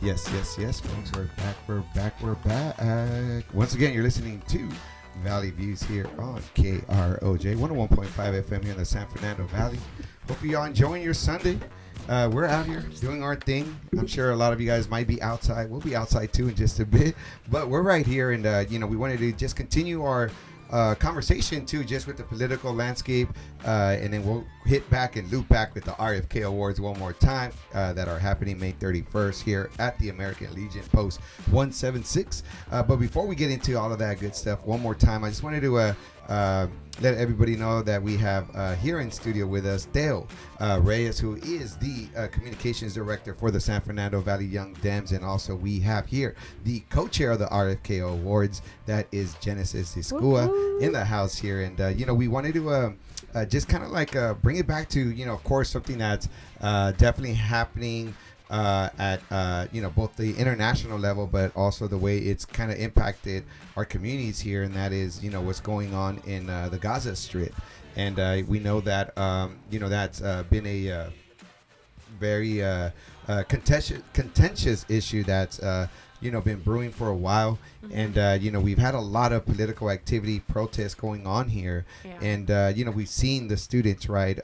Yes, yes, yes, folks. We're back. Once again, you're listening to Valley Views here on KROJ 101.5 FM here in the San Fernando Valley. Hope you all enjoying your Sunday. We're out here doing our thing. I'm sure a lot of you guys might be outside. We'll be outside too in just a bit, but we're right here, and we wanted to just continue our conversation too, just with the political landscape, and then we'll hit back and loop back with the RFK Awards one more time that are happening May 31st here at the American Legion Post 176. But before we get into all of that good stuff, one more time, I just wanted to let everybody know that we have here in studio with us Dale Reyes, who is the communications director for the San Fernando Valley Young Dems, and also we have here the co-chair of the RFK Awards, that is Genesis Iskua, in the house here. And we wanted to just kind of like bring it back to of course something that's definitely happening at both the international level, but also the way it's kind of impacted our communities here, and that is what's going on in the Gaza Strip. And we know that that's been a very contentious issue that's been brewing for a while. And we've had a lot of political activity, protests going on here. And we've seen the students, right,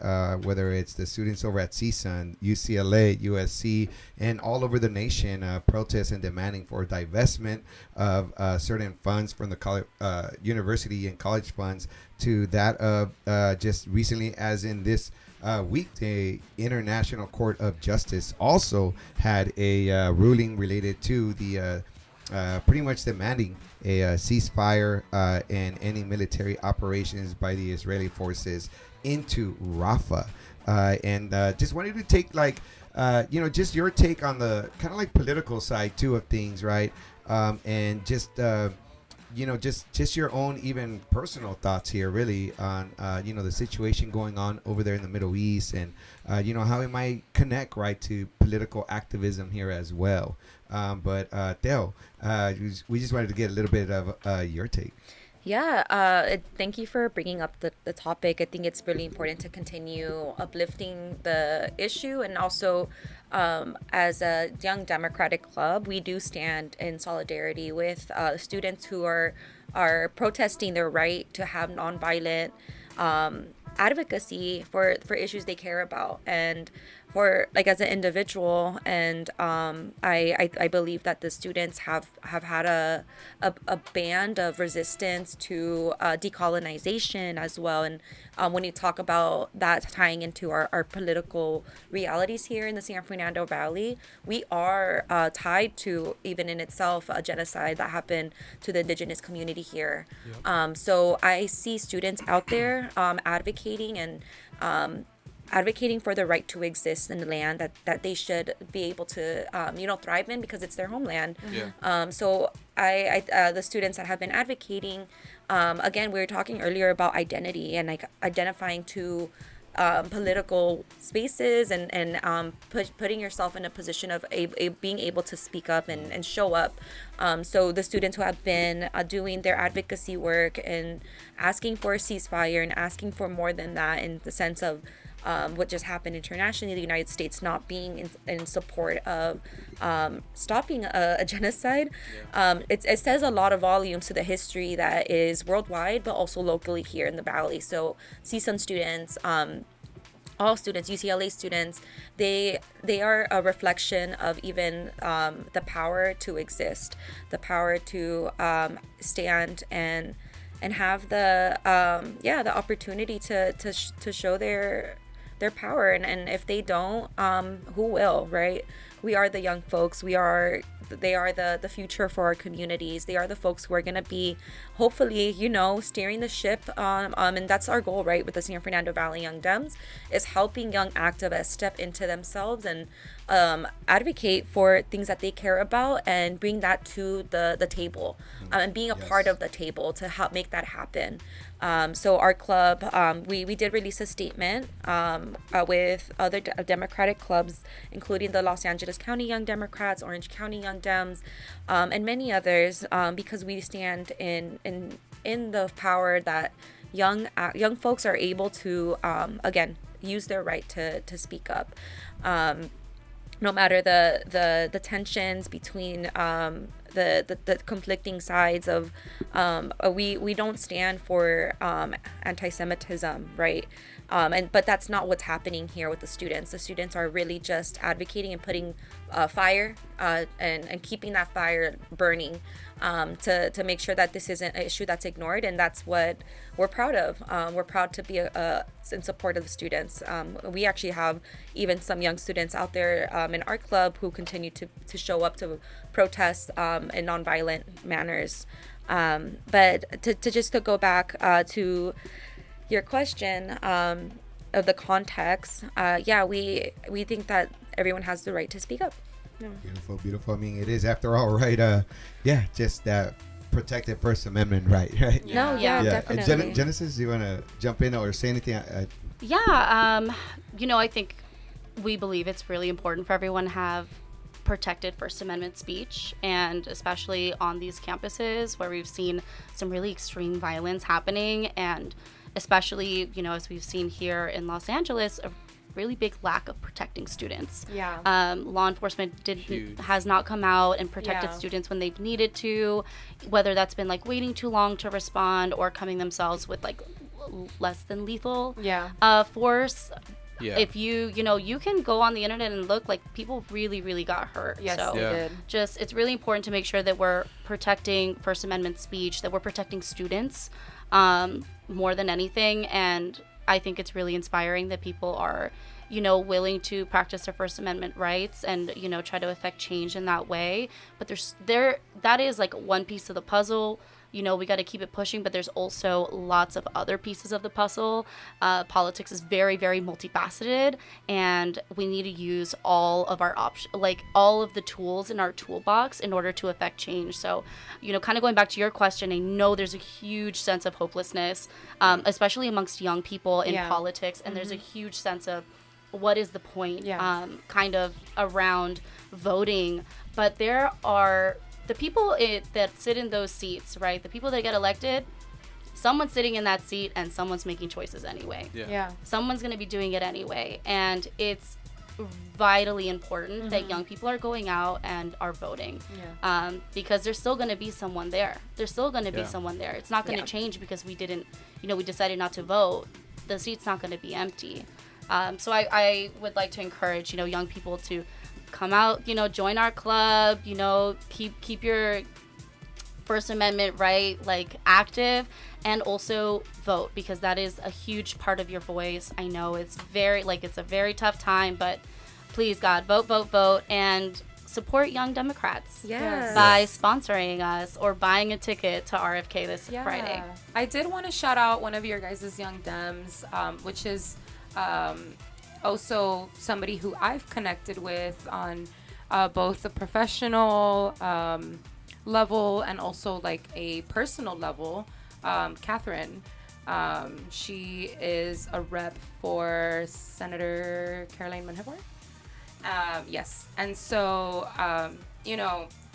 whether it's the students over at CSUN, UCLA, USC, and all over the nation, protests and demanding for divestment of certain funds from the college, university and college funds, to that of just recently, as in this week, the International Court of Justice also had a ruling related to the pretty much demanding a ceasefire and any military operations by the Israeli forces into Rafah. And just wanted to take just your take on the kind of like political side too of things, right? And just just your own even personal thoughts here, really, on the situation going on over there in the Middle East, and how it might connect right to political activism here as well. But Theo, we just wanted to get a little bit of your take. Yeah, thank you for bringing up the topic. I think it's really important to continue uplifting the issue. And also, as a young Democratic club, we do stand in solidarity with students who are protesting their right to have nonviolent advocacy for issues they care about, and for like as an individual. And I believe that the students have had a band of resistance to decolonization as well. And when you talk about that tying into our political realities here in the San Fernando Valley, we are tied to, even in itself, a genocide that happened to the indigenous community here. So I see students out there advocating and advocating for the right to exist in the land that they should be able to thrive in, because it's their homeland. So the students that have been advocating, again, we were talking earlier about identity and like identifying to political spaces, and putting yourself in a position of being able to speak up and show up. So the students who have been doing their advocacy work and asking for a ceasefire and asking for more than that, in the sense of what just happened internationally, the United States not being in support of stopping a genocide. It says a lot of volumes to the history that is worldwide, but also locally here in the Valley. So CSUN students, all students, UCLA students, they are a reflection of even the power to exist, the power to stand and have the opportunity to show their power. And if they don't, who will, right? We are the young folks. They are the future for our communities. They are the folks who are going to be, hopefully, steering the ship. And that's our goal, right, with the San Fernando Valley Young Dems, is helping young activists step into themselves and advocate for things that they care about and bring that to the table, and being a part of the table to help make that happen. So our club, we did release a statement with other Democratic clubs, including the Los Angeles County Young Democrats, Orange County Young Dems, and many others, because we stand in the power that young folks are able to, again, use their right to speak up. No matter the tensions between the conflicting sides of, we don't stand for anti-Semitism, right? But that's not what's happening here with the students. The students are really just advocating and putting fire and keeping that fire burning, to make sure that this isn't an issue that's ignored. And that's what we're proud of. We're proud to be in support of the students. We actually have even some young students out there in our club who continue to show up to protest in nonviolent manners. But to go back to your question of the context, we think that everyone has the right to speak up. Beautiful. I mean, it is, after all, right? Just that protected First Amendment right? Definitely. Genesis, do you want to jump in or say anything? I think we believe it's really important for everyone to have protected First Amendment speech, and especially on these campuses where we've seen some really extreme violence happening, and especially, as we've seen here in Los Angeles, a really big lack of protecting students. Law enforcement has not come out and protected students when they've needed to, whether that's been like waiting too long to respond or coming themselves with like less than lethal force. If you can go on the internet and look, like, people really got hurt. Yes, so they did. it's really important to make sure that we're protecting First Amendment speech, that we're protecting students more than anything. And I think it's really inspiring that people are, willing to practice their First Amendment rights and, try to affect change in that way. But that is like one piece of the puzzle. We got to keep it pushing, but there's also lots of other pieces of the puzzle. Politics is very, very multifaceted, and we need to use all of our all of the tools in our toolbox in order to affect change. So, kind of going back to your question, I know there's a huge sense of hopelessness, especially amongst young people in politics, and there's a huge sense of what is the point, kind of around voting. But there are the people that sit in those seats, right? The people that get elected, someone's sitting in that seat and someone's making choices anyway. Yeah. Someone's going to be doing it anyway. And it's vitally important that young people are going out and are voting. Because there's still going to be someone there. There's still going to be someone there. It's not going to change because we didn't, we decided not to vote. The seat's not going to be empty. So I would like to encourage, young people to come out, join our club, keep your First Amendment right, like, active, and also vote, because that is a huge part of your voice. I know it's it's a very tough time, but please, God, vote, and support Young Democrats by sponsoring us or buying a ticket to RFK this Friday. I did want to shout out one of your guys' Young Dems, which is also somebody who I've connected with on both the professional level and also like a personal level. Catherine, she is a rep for Senator Caroline Menjivar. Yes, and so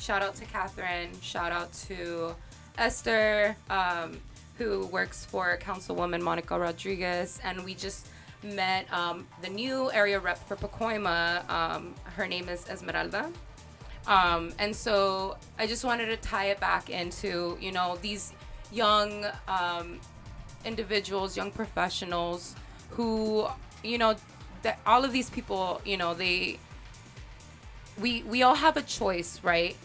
shout out to Catherine, shout out to Esther, who works for Councilwoman Monica Rodriguez, and we just met the new area rep for Pacoima. Her name is Esmeralda. And so I just wanted to tie it back into, these young individuals, young professionals who, that all of these people, we all have a choice, right?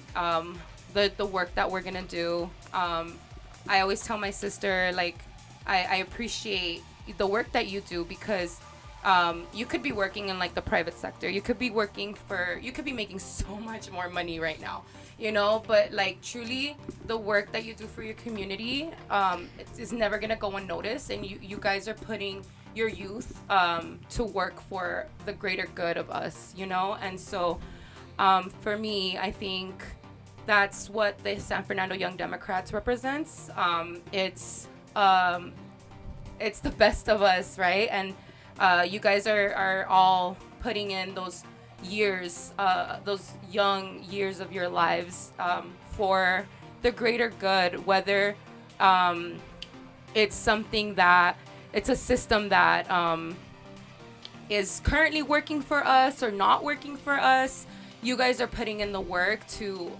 The work that we're gonna do. I always tell my sister, like, I appreciate the work that you do, because you could be working in like the private sector. You could be making so much more money right now, but like truly the work that you do for your community is never gonna go unnoticed, and you guys are putting your youth to work for the greater good of us, and so for me, I think that's what the San Fernando Young Democrats represents. It's the best of us, right? And you guys are all putting in those years, those young years of your lives for the greater good, whether it's something that, it's a system that is currently working for us or not working for us. You guys are putting in the work to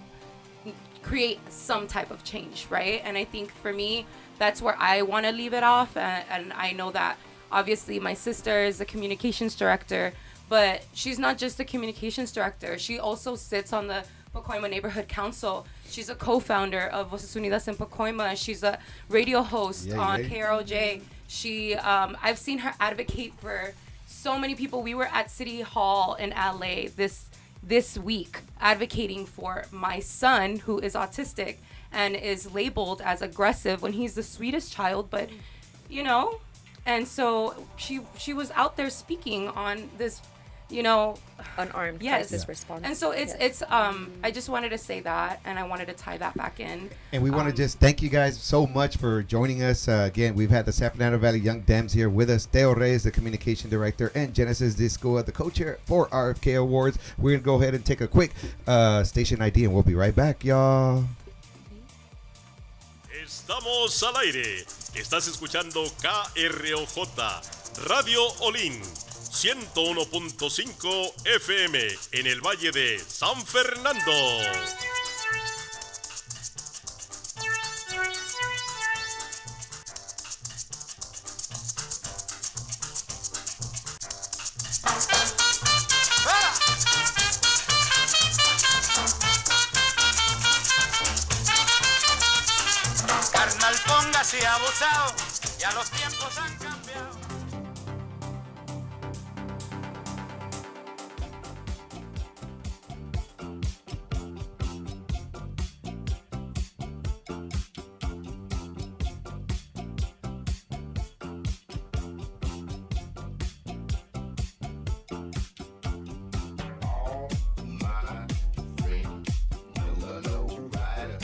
create some type of change, right? And I think for me, that's where I want to leave it off. And I know that obviously my sister is the communications director, but she's not just the communications director. She also sits on the Pacoima Neighborhood Council. She's a co-founder of Voces Unidas en Pacoima. She's a radio host on KROJ. I've seen her advocate for so many people. We were at City Hall in LA this week advocating for my son, who is autistic and is labeled as aggressive when he's the sweetest child, but and so she was out there speaking on this, unarmed crisis response. And so it's I just wanted to say that, and I wanted to tie that back in. And we want to just thank you guys so much for joining us. Again, we've had the San Fernando Valley Young Dems here with us. Teo Reyes, the communication director, and Genesis Disco, the co-chair for RFK Awards. We're going to go ahead and take a quick station ID, and we'll be right back, y'all. Estamos al aire. Estás escuchando KROJ, Radio Olin, 101.5 FM en el Valle de San Fernando. Carnal, póngase abusado, ya los tiempos han cambiado. The low rider.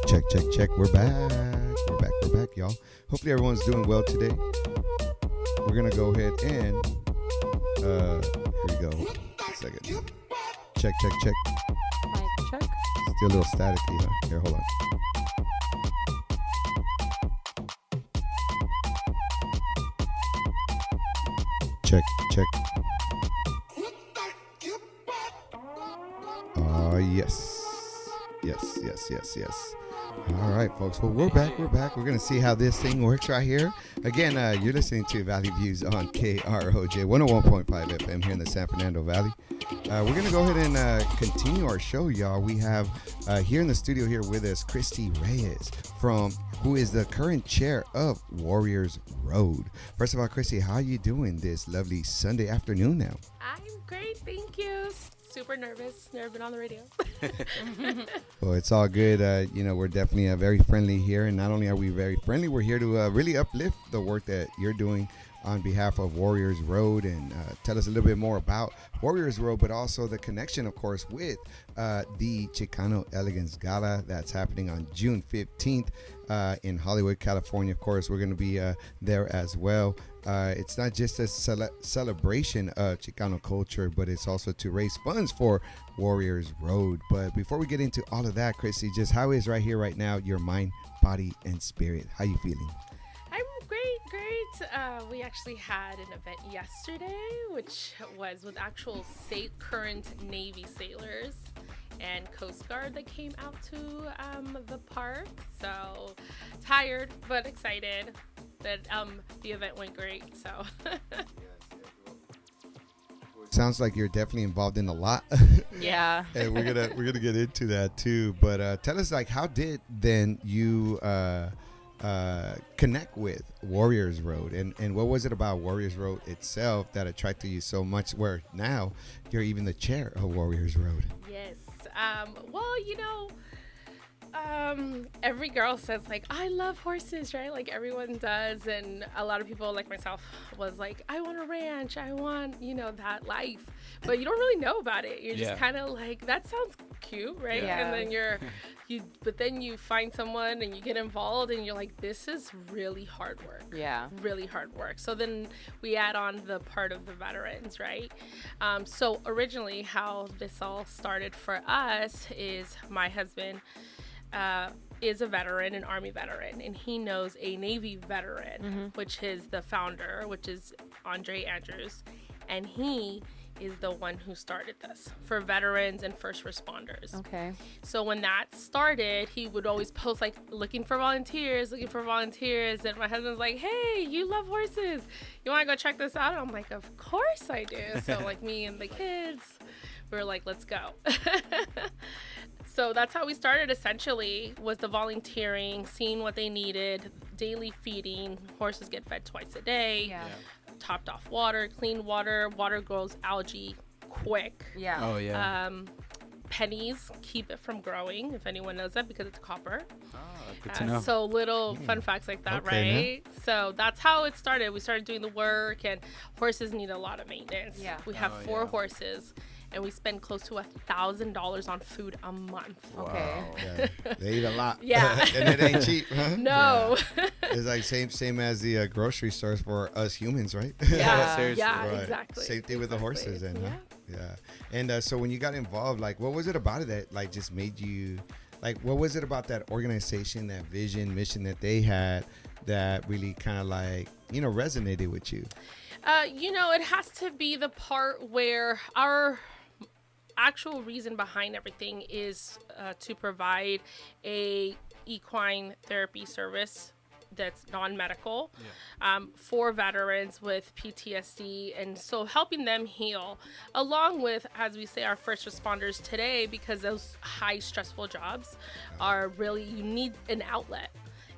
Check, check, check. We're back. We're back, y'all. Hopefully everyone's doing well today. We're gonna go ahead and here we go. A second. Check, check, check. Mic check. Still a little staticky, huh? Here, hold on. Check, check. Yes. Yes. All right, folks. Well, we're back. We're going to see how this thing works right here. Again, you're listening to Valley Views on KROJ 101.5 FM here in the San Fernando Valley. We're going to go ahead and continue our show, y'all. We have here in the studio here with us Christy Reyes, who is the current chair of Warriors Road. First of all, Christy, how are you doing this lovely Sunday afternoon now? I'm great, thank you. Super nervous. Never been on the radio. Well, it's all good. We're definitely very friendly here. And not only are we very friendly, we're here to really uplift the work that you're doing on behalf of Warriors Road and tell us a little bit more about Warriors Road, but also the connection, of course, with the Chicano Elegance Gala that's happening on June 15th in Hollywood, California. Of course, we're going to be there as well. It's not just a celebration of Chicano culture, but it's also to raise funds for Warriors Road. But before we get into all of that, Chrissy, just how is right here, right now, your mind, body, and spirit? How you feeling? I'm great. We actually had an event yesterday, which was with actual current Navy sailors and Coast Guard that came out to the park. So tired, but excited that the event went great. So sounds like you're definitely involved in a lot. Yeah. And we're gonna get into that too. But tell us, like, how did then you connect with Warriors Road, and what was it about Warriors Road itself that attracted you so much, where now you're even the chair of Warriors Road? Yes. Well, every girl says, like, I love horses, right? Like, everyone does. And a lot of people, like myself, was like, I want a ranch. I want, that life. But you don't really know about it. You're just kind of like, that sounds cute, right? Yeah. And then but then you find someone and you get involved and you're like, this is really hard work. Yeah. Really hard work. So then we add on the part of the veterans, right? So originally how this all started for us is my husband is a veteran, an Army veteran, and he knows a Navy veteran, which is the founder, which is Andre Andrews, and he is the one who started this for veterans and first responders. Okay. So when that started, he would always post, like, looking for volunteers, and my husband's like, hey, you love horses, you want to go check this out? And I'm like, of course I do. So, like, me and the kids, we were like, let's go. So that's how we started essentially, was the volunteering, seeing what they needed, daily feeding. Horses get fed twice a day. Yeah. Topped off water, clean water. Water grows algae quick. Yeah. Oh, yeah. Pennies keep it from growing, if anyone knows that, because it's copper. Good to know. So little fun facts like that, Okay, right? So that's how it started. We started doing the work, and horses need a lot of maintenance. Yeah. We have 4 horses, and we spend close to $1,000 on food a month. Okay. Yeah, they eat a lot. Yeah. And it ain't cheap, huh? No. It's like same as the grocery stores for us humans, right? Yeah. Seriously. Yeah. Right. Exactly. Same thing with the horses, then, huh? Yeah. Yeah. And so when you got involved, like, what was it about it that like just made you, like, what was it about that organization, that vision, mission that they had that really kind of like, you know, resonated with you? It has to be the part where our actual reason behind everything is to provide a equine therapy service that's non-medical for veterans with PTSD, and so helping them heal, along with, as we say, our first responders today, because those high stressful jobs are really, you need an outlet,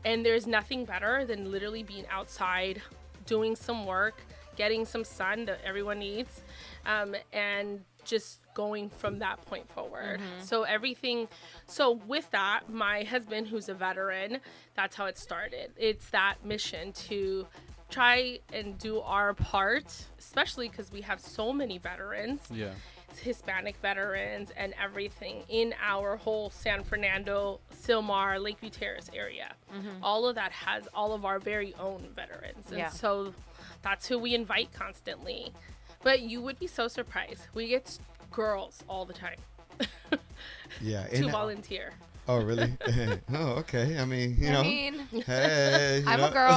and there's nothing better than literally being outside doing some work, getting some sun that everyone needs, and just going from that point forward. So with that, my husband, who's a veteran, that's how it started. It's that mission to try and do our part, especially because we have so many veterans, Hispanic veterans and everything in our whole San Fernando, Silmar, Lakeview Terrace area. All of that has all of our very own veterans. And so that's who we invite constantly. But you would be so surprised. We get girls all the time Yeah. to volunteer. Oh, really? Oh, okay. I mean, you know, hey, you I'm know. a girl.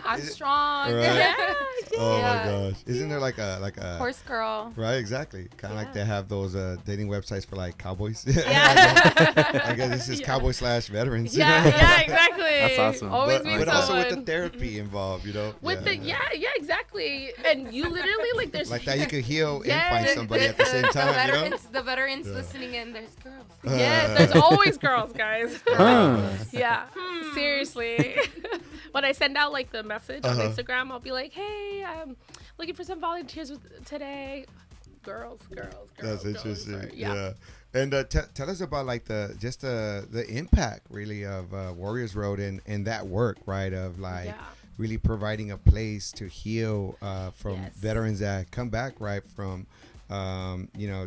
I'm strong. Right? Yeah. Oh my gosh! Isn't there like a horse girl? Right, exactly. Kind of like they have those dating websites for like cowboys. Yeah. I guess this is cowboy / veterans. Yeah, exactly. That's awesome. Always But also with the therapy involved, you know. With exactly. And you literally like there's like that you could heal and find somebody at the same time, you know. The veterans listening in, there's girls. Yes, there's always girls, guys. Yeah, seriously. When I send out like the message on Instagram, I'll be like, "Hey, I'm looking for some volunteers today." Girls. That's interesting. Girls, Yeah. And tell us about like the impact really of Warriors Road and that work, right? Of like really providing a place to heal from veterans that come back, right, from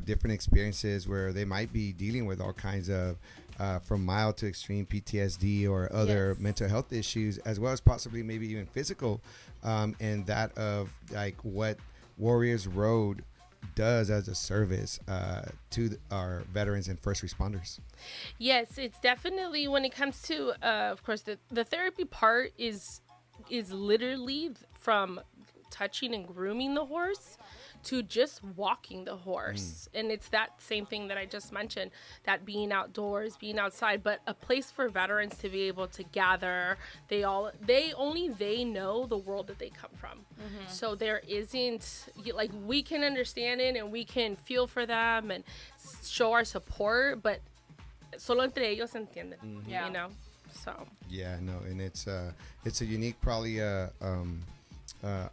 different experiences where they might be dealing with all kinds of from mild to extreme PTSD or other mental health issues, as well as possibly maybe even physical, and that of like what Warriors Road does as a service to our veterans and first responders. Yes, it's definitely, when it comes to of course the therapy part is literally from touching and grooming the horse to just walking the horse. And it's that same thing that I just mentioned, that being outdoors, being outside, but a place for veterans to be able to gather. They know the world that they come from. So there isn't, like, we can understand it and we can feel for them and show our support, but solo entre ellos se entienden, you know? So. Yeah, no, and it's a unique, probably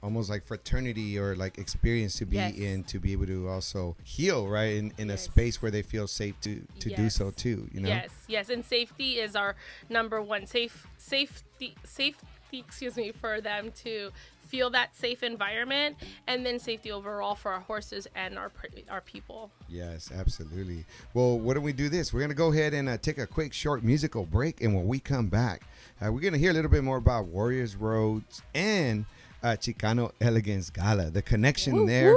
almost like fraternity or like experience to be in, to be able to also heal, right, in a space where they feel safe to do so too, you know. Yes, and safety is our number one. Safety, excuse me, for them to feel that safe environment, and then safety overall for our horses and our people. Yes, absolutely. Well, why don't we do this? We're going to go ahead and take a quick short musical break, and when we come back, we're going to hear a little bit more about Warriors Roads and Chicano Elegance Gala, the connection there,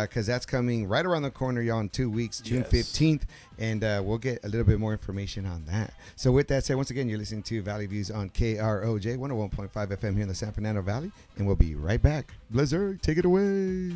because that's coming right around the corner, y'all, in 2 weeks, June 15th, and we'll get a little bit more information on that. So with that said, once again, you're listening to Valley Views on KROJ 101.5 FM here in the San Fernando Valley, and we'll be right back. Blaserk, take it away.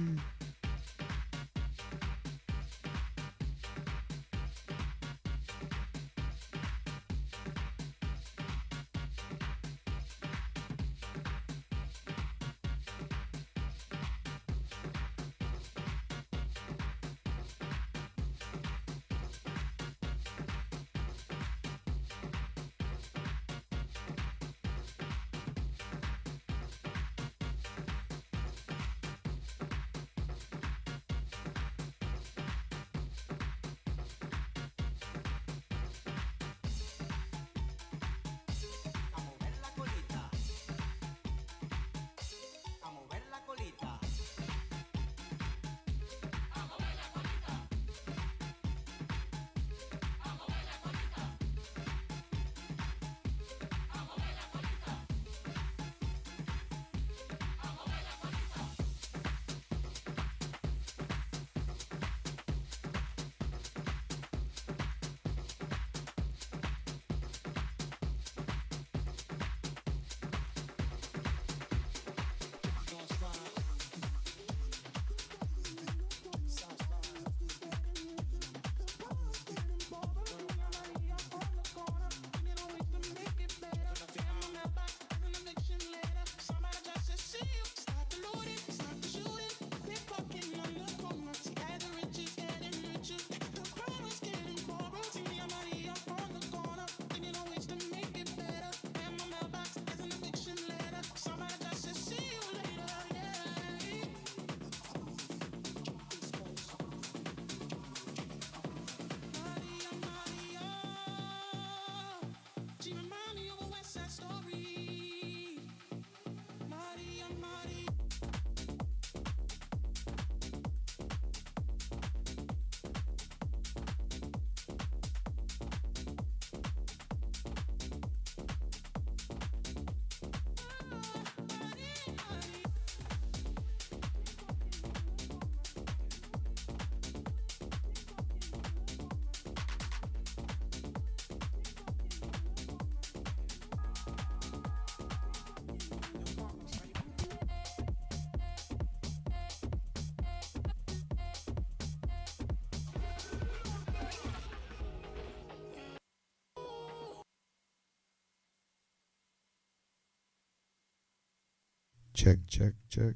check, check, check.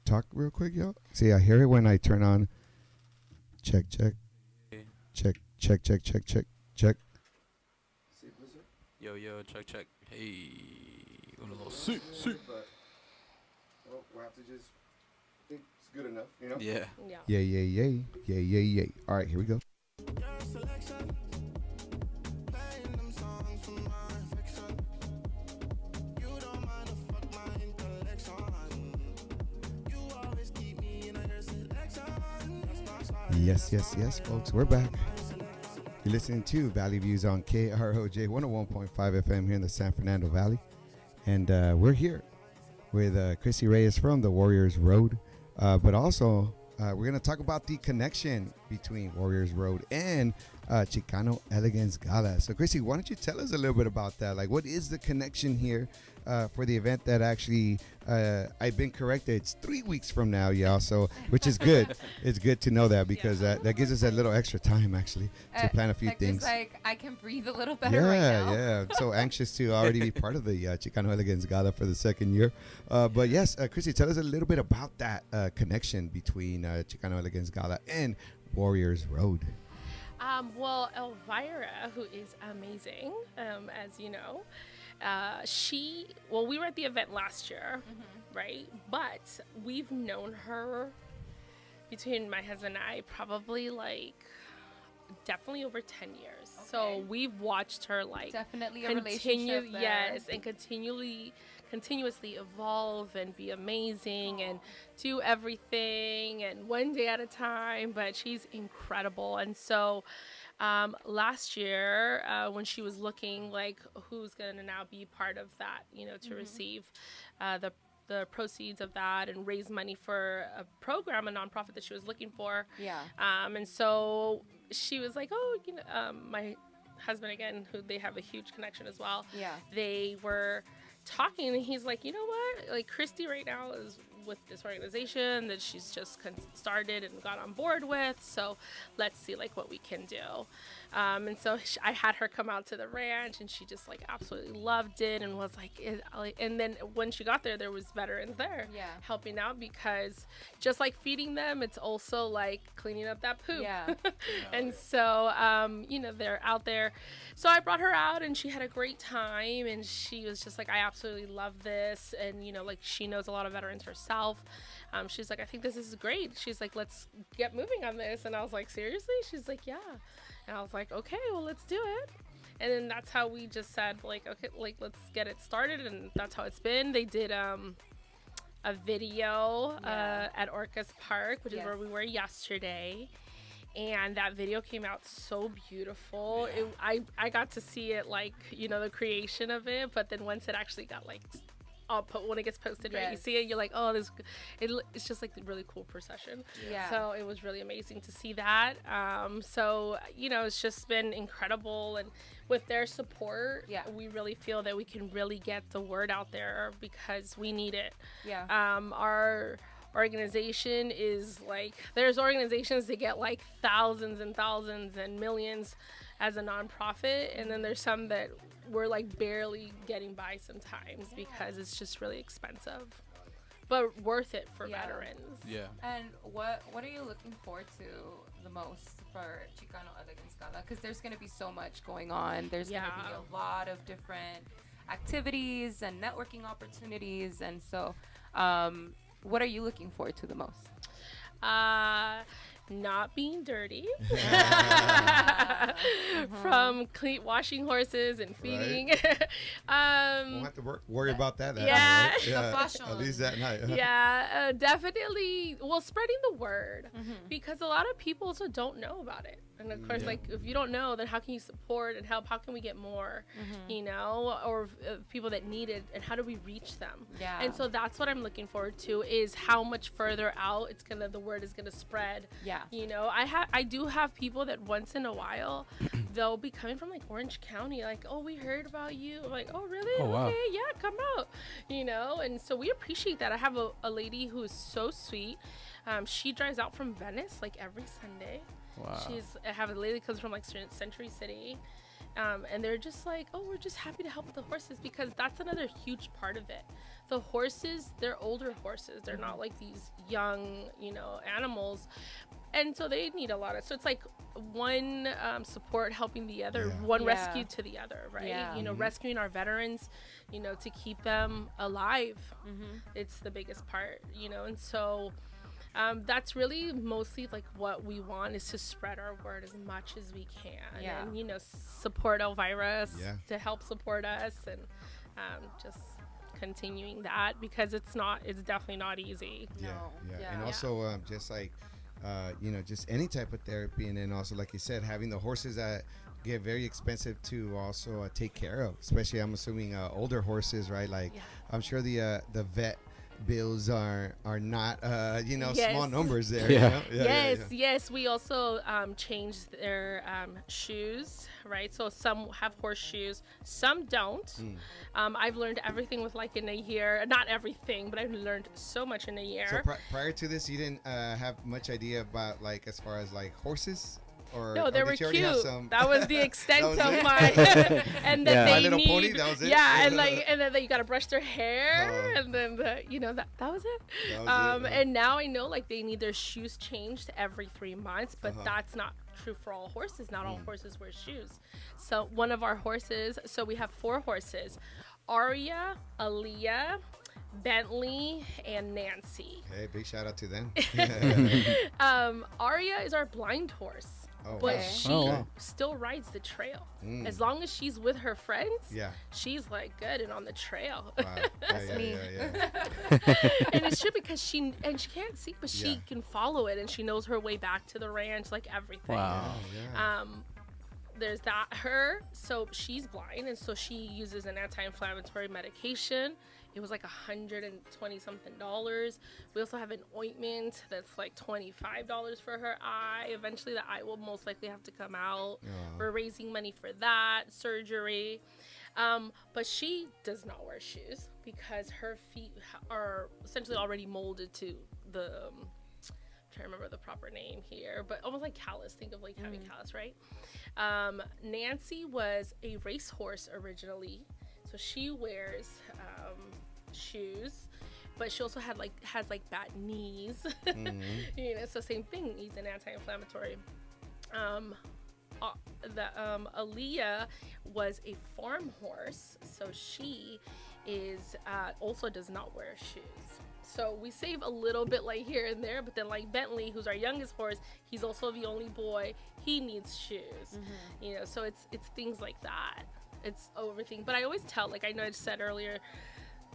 Talk real quick, y'all. See, I hear it when I turn on. Check, check, check, check, check, check, check, check. Yo, check. Hey. We'll have to just think it's good enough, you know? Yeah. Yay. All right, here we go. Yes, folks. We're back. You're listening to Valley Views on KROJ 101.5 FM here in the San Fernando Valley. And we're here with Chrissy Reyes from the Warriors Road. But also, we're going to talk about the connection between Warriors Road and Chicano Elegance Gala. So, Chrissy, why don't you tell us a little bit about that? Like, what is the connection here for the event that actually, I've been corrected, it's 3 weeks from now, y'all. So, which is good. It's good to know that because that gives us a little extra time, actually, to plan a few things. Like, I can breathe a little better right now. Yeah. So anxious to already be part of the Chicano Elegance Gala for the second year. But yes, Chrissy, tell us a little bit about that connection between Chicano Elegance Gala and Warriors Road. Well, Elvira, who is amazing, as you know, we were at the event last year, right? But we've known her, between my husband and I, probably definitely over 10 years. Okay. So we've watched her definitely a relationship there. Yes, and continuously evolve and be amazing and do everything and one day at a time, but she's incredible. And so last year when she was looking like who's going to now be part of that, to receive the proceeds of that and raise money for a program, a nonprofit that she was looking for. Yeah. And so she was like, my husband, again, who they have a huge connection as well. Yeah. They were talking and he's like, you know what? Like, Christy right now is with this organization that she's just started and got on board with. So let's see what we can do. And so I had her come out to the ranch and she just absolutely loved it and was and then when she got there, there was veterans there helping out because just like feeding them, it's also like cleaning up that poop. Yeah. And so, they're out there. So I brought her out and she had a great time and she was just like, I absolutely love this. And, she knows a lot of veterans herself. She's like, I think this is great. She's like, let's get moving on this. And I was like, seriously? She's like, yeah. And I was like, okay, well, let's do it. And then that's how we just said, okay, let's get it started. And that's how it's been. They did a video at Orcas Park, which is where we were yesterday. And that video came out so beautiful. I got to see it, the creation of it. But then once it actually got, when it gets posted, right, you see it, you're like, oh, it's just a really cool procession. Yeah. So it was really amazing to see that. So it's just been incredible, and with their support, we really feel that we can really get the word out there because we need it. Yeah. Our organization is there's organizations that get thousands and thousands and millions as a nonprofit, and then there's some that we're barely getting by sometimes because it's just really expensive, but worth it for veterans. Yeah. And what are you looking forward to the most for Chicano Elegance Gala? Because there's going to be so much going on. There's going to be a lot of different activities and networking opportunities, and so what are you looking forward to the most? Not being dirty. From washing horses and feeding. Right. Won't have to worry about that. Yeah. Right? At least that night. Yeah, definitely. Well, spreading the word because a lot of people also don't know about it. And of course, if you don't know, then how can you support and help? How can we get more, or people that need it, and how do we reach them? Yeah. And so that's what I'm looking forward to is how much further out the word is gonna spread. Yeah. I do have people that once in a while they'll be coming from Orange County, oh, we heard about you. I'm like, oh, really? Oh, wow. Okay, yeah, come out. And so we appreciate that. I have a lady who is so sweet. She drives out from Venice every Sunday. Wow. I have a lady that comes from Century City, And they're just like, oh, we're just happy to help with the horses, because that's another huge part of it. The horses, they're older horses. They're not like these young, animals. And so they need a lot of, so it's like one support helping the other, one rescue to the other, right? Yeah. Rescuing our veterans, to keep them alive. It's the biggest part, and so that's really mostly like what we want, is to spread our word as much as we can. Yeah. And, support Elvira to help support us, and just continuing that, because it's definitely not easy. And also just like just any type of therapy, and then also, like you said, having the horses that get very expensive to also take care of, especially I'm assuming older horses, right? Like I'm sure the vet bills are not small numbers there. Yes, we also changed their shoes, right? So some have horseshoes, some don't. I've learned everything with like in a year, not everything, but I've learned so much in a year. So prior to this, you didn't have much idea about, like, as far as like horses? No, they were cute. That was the extent of it? my. And then My they Little need. Pony, that was it? Yeah, and then you gotta brush their hair, and then that was it. And now I know, like, they need their shoes changed every 3 months, but that's not true for all horses. Not all horses wear shoes. So one of our horses. So we have 4 horses: Aria, Aaliyah, Bentley, and Nancy. Hey, big shout out to them. Aria is our blind horse. But she still rides the trail. As long as she's with her friends, she's like good and on the trail. Wow. And it's true, because she can't see, but she can follow it, and she knows her way back to the ranch, like everything. Wow. There's her, so she's blind, and so she uses an anti-inflammatory medication. It was like $120 something. We also have an ointment that's like $25 for her eye. Eventually the eye will most likely have to come out. We're raising money for that surgery. But she does not wear shoes, because her feet are essentially already molded to the I'm trying to remember the proper name here, but almost like callus. Think of like having callus, right? Nancy was a racehorse originally, so she wears shoes, but she also has bad knees. So same thing, needs an anti-inflammatory. Aaliyah was a farm horse, so she is also does not wear shoes. So we save a little bit like here and there, but then like Bentley, who's our youngest horse, he's also the only boy. He needs shoes. So it's things like that. It's everything. But I always tell, like I know I said earlier,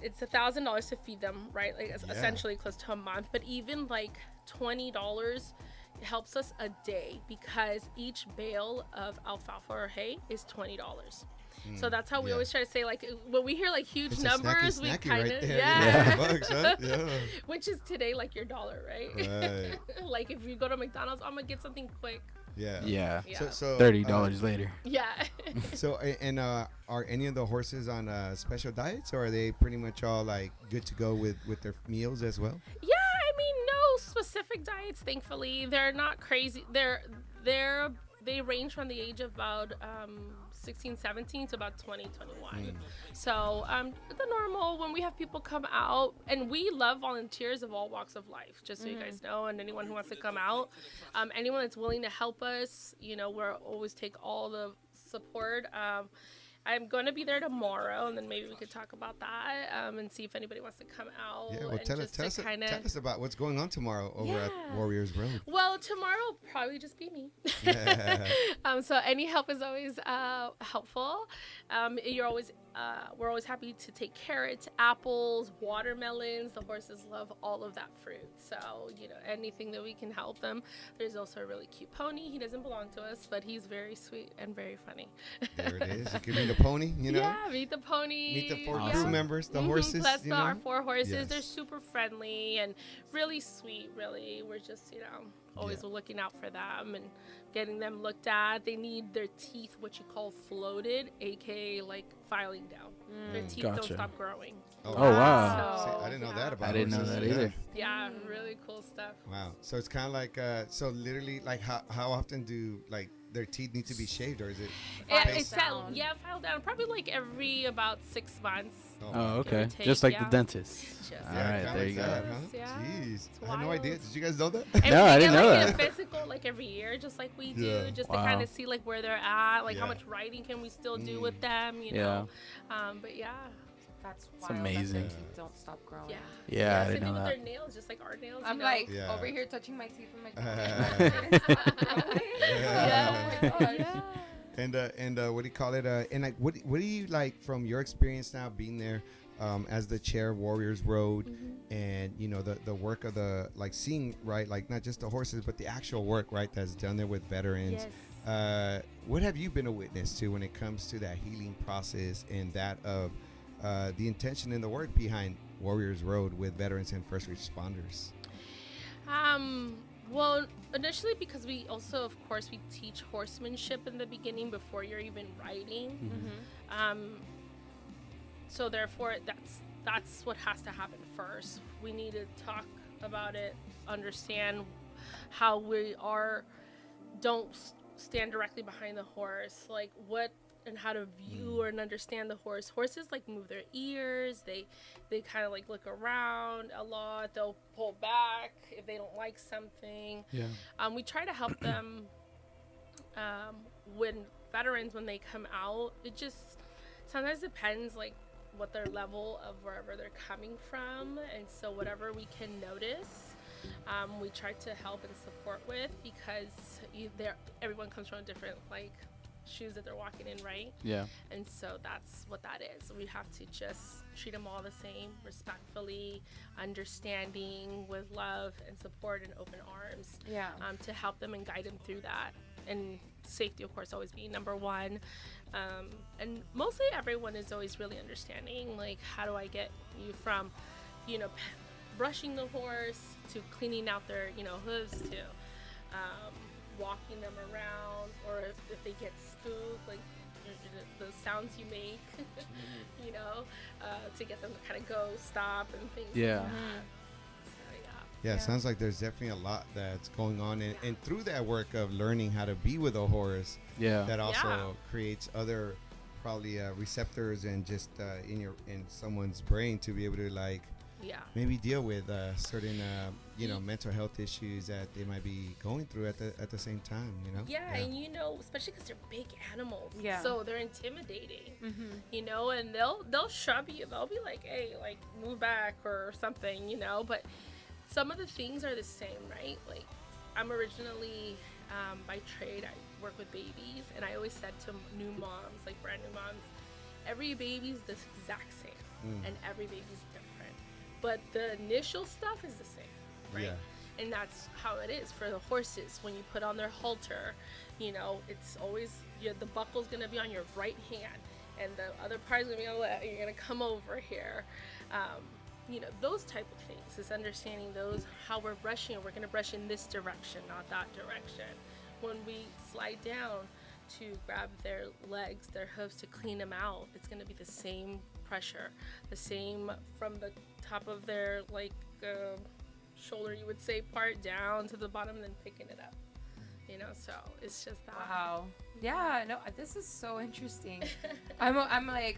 it's $1,000 to feed them, right? Like essentially close to a month. But even like $20 helps us a day, because each bale of alfalfa or hay is $20. So that's how we always try to say, like, when we hear like huge numbers, we kind of which is today like your dollar, right? Like if you go to McDonald's, I'm gonna get something quick. So $30 later. So and are any of the horses on special diets, or are they pretty much all like good to go with their meals as well? No specific diets, thankfully. They're not crazy. They range from the age of about 16, 17 to about 20, 21. So the normal, when we have people come out, and we love volunteers of all walks of life, just so you guys know, and anyone who wants to come out, anyone that's willing to help us, we're always take all the support. I'm going to be there tomorrow, and then maybe we could talk about that and see if anybody wants to come out. Yeah, well, tell us about what's going on tomorrow over at Warriors Road. Well, tomorrow will probably just be me. So any help is always helpful. We're always happy to take carrots, apples, watermelons. The horses love all of that fruit. So, anything that we can help them. There's also a really cute pony. He doesn't belong to us, but he's very sweet and very funny. There it is. You can meet the pony, Yeah, meet the pony. Meet the 4 crew members, the horses. Plus our 4 horses. They're super friendly and really sweet, really. We're just, always looking out for them and getting them looked at. They need their teeth, what you call floated, aka like filing down. Their teeth don't stop growing. Oh wow! So, I didn't know that about. I didn't know that either. Yeah, really cool stuff. Wow. So it's kind of like so literally like how often do like their teeth need to be shaved, or is it? It's file down. Probably like every about 6 months. Oh, give or okay. take, Just like yeah. the dentist. Just All right, kinda there you like go. that, huh? Yeah. Jeez, It's I had no wild. idea. Did you guys know that? And No, we I get, didn't know like, that. a physical like every year, just like we do, Yeah. just to Wow. kind of see like where they're at, like how Yeah. much writing can we still do with them, you know. But yeah. That's It's wild. amazing. That their teeth don't stop growing. Yeah. Yeah, I Same didn't thing know with that. their nails, just like our nails. I'm you know? like Yeah. over here touching my teeth and my Yeah. And what do you call it? And like, what do you like from your experience now being there, as the chair of Warriors Road, and you know the work of the like seeing right, like not just the horses but the actual work right that's done there with veterans. Yes. What have you been a witness to when it comes to that healing process and that of the intention and the work behind Warriors Road with veterans and first responders? Well, initially because we also, of course, we teach horsemanship in the beginning before you're even riding. So therefore, that's what has to happen first. We need to talk about it, understand how we don't stand directly behind the horse, like what and how to view and understand the horse. Horses like move their ears, they kind of like look around a lot, they'll pull back if they don't like something. We try to help them when veterans, when they come out, it just sometimes depends like what their level of wherever they're coming from, and so whatever we can notice, we try to help and support with, because everyone comes from a different like shoes that they're walking in, right? Yeah. And so that's what that is. We have to just treat them all the same, respectfully, understanding, with love and support and open arms. Yeah. To help them and guide them through that. And safety, of course, always being number one. And mostly everyone is always really understanding, like, how do I get you from, you know, brushing the horse to cleaning out their, you know, hooves to walking them around, or if they get spooked, like the sounds you make, you know, to get them to kind of go, stop, and things. Yeah. Like that. So, Yeah, it sounds like there's definitely a lot that's going on, and through that work of learning how to be with a horse, that also creates other probably receptors and just in someone's brain to be able to like maybe deal with certain you know, mental health issues that they might be going through at the same time, you know. And you know, especially because they're big animals, so they're intimidating, you know, and they'll shove you, they'll be like, hey, like, move back or something, you know. But some of the things are the same, right? Like, I'm originally by trade, I work with babies, and I always said to new moms, like brand new moms, every baby's the exact same, and every baby's different, but the initial stuff is the same, right? And that's how it is for the horses. When you put on their halter, you know, it's always the buckle's gonna be on your right hand, and the other part's gonna be on the left. You're gonna come over here. You know, those type of things is understanding those, how we're brushing, and we're gonna brush in this direction, not that direction. When we slide down to grab their legs, their hooves, to clean them out, it's gonna be the same pressure, the same from the top of their like shoulder, you would say, part down to the bottom, and then picking it up. You know, so it's just that. Wow. Yeah, no, this is so interesting. I'm like,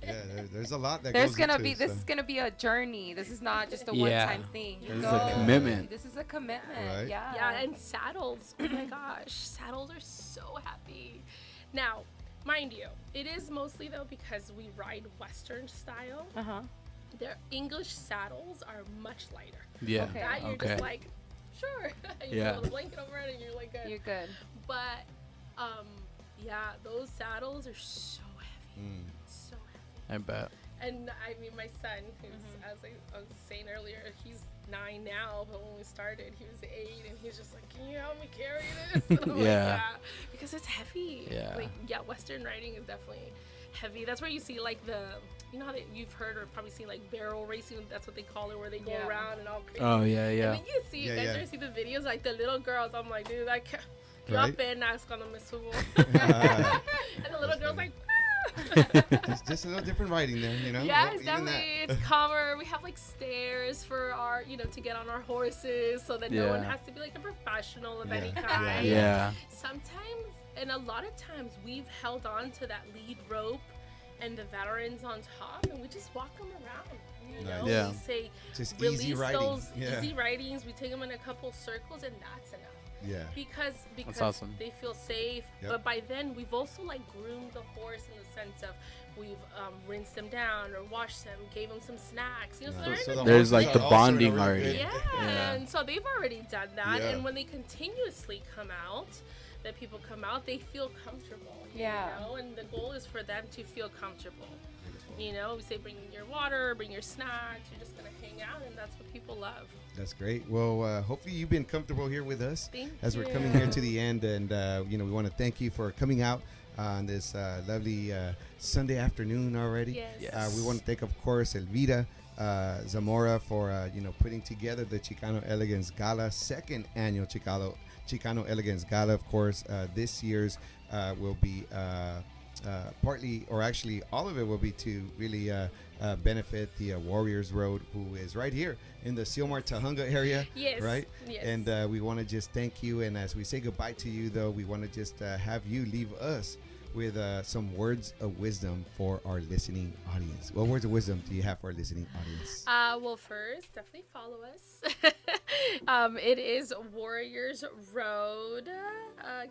Yeah, there's a lot that There's goes gonna into be it, this so. is gonna be a journey. This is not just a one-time thing. This is a commitment. This is a commitment. Right. Yeah, and saddles. Oh my gosh, saddles are so happy. Now, mind you, it is mostly though because we ride Western style. Their English saddles are much lighter. Yeah. Okay. That you're just like, sure. You put a blanket over it and you're like good. You're good. But yeah, those saddles are so heavy. So heavy. I bet. And I mean, my son, who's, as I was saying earlier, he's 9 now, but when we started, he was 8, and he's just like, can you help me carry this? And I'm like, yeah, because it's heavy. Yeah. Like, Western riding is definitely heavy. That's where you see, like, you know how you've heard or probably seen, like, barrel racing, that's what they call it, where they go around and all crazy. Oh, yeah. And then you guys ever see the videos, like, the little girls, I'm like, dude, I can't. Yo apenas cuando me subo. And the little girl's like, just a little different writing there, you know. Yeah, Well, it's even definitely that. it's calmer. We have like stairs for our, to get on our horses, so that no one Yeah. has to be like a professional of Yeah, any yeah, kind. yeah. Sometimes, and a lot of times, we've held on to that lead rope, and the veterans on top, and we just walk them around. Nice. Yeah. We say Just release easy riding. those Yeah. easy ridings. We take them in a couple circles, and that's enough. Yeah. Because awesome. they feel safe. Yep. But by then we've also like groomed the horse in the sense of we've rinsed them down or washed them, gave them some snacks. So they're So in the a There's horses like the are also in a bonding really already. good- yeah. Yeah. And so they've already done that. Yeah. And when they continuously come out, that people come out, they feel comfortable. Yeah. And the goal is for them to feel comfortable. We say bring your water, bring your snacks. You're just gonna hang out, and that's what people love. That's great. Well, hopefully you've been comfortable here with us Thank as we're coming here to the end, and we want to thank you for coming out on this lovely Sunday afternoon already. Yes. We want to thank, of course, Elvira Zamora for putting together the Chicano Elegance Gala, second annual Chicano Elegance Gala. Of course, this year's will be partly, or actually all of it will be to really benefit the Warriors Road, who is right here in the Silmar Tahunga area. Yes. Right? Yes. And we want to just thank you. And as we say goodbye to you, though, we want to just have you leave us with some words of wisdom for our listening audience. What words of wisdom do you have for our listening audience? Well, first, definitely follow us. It is Warriors Road.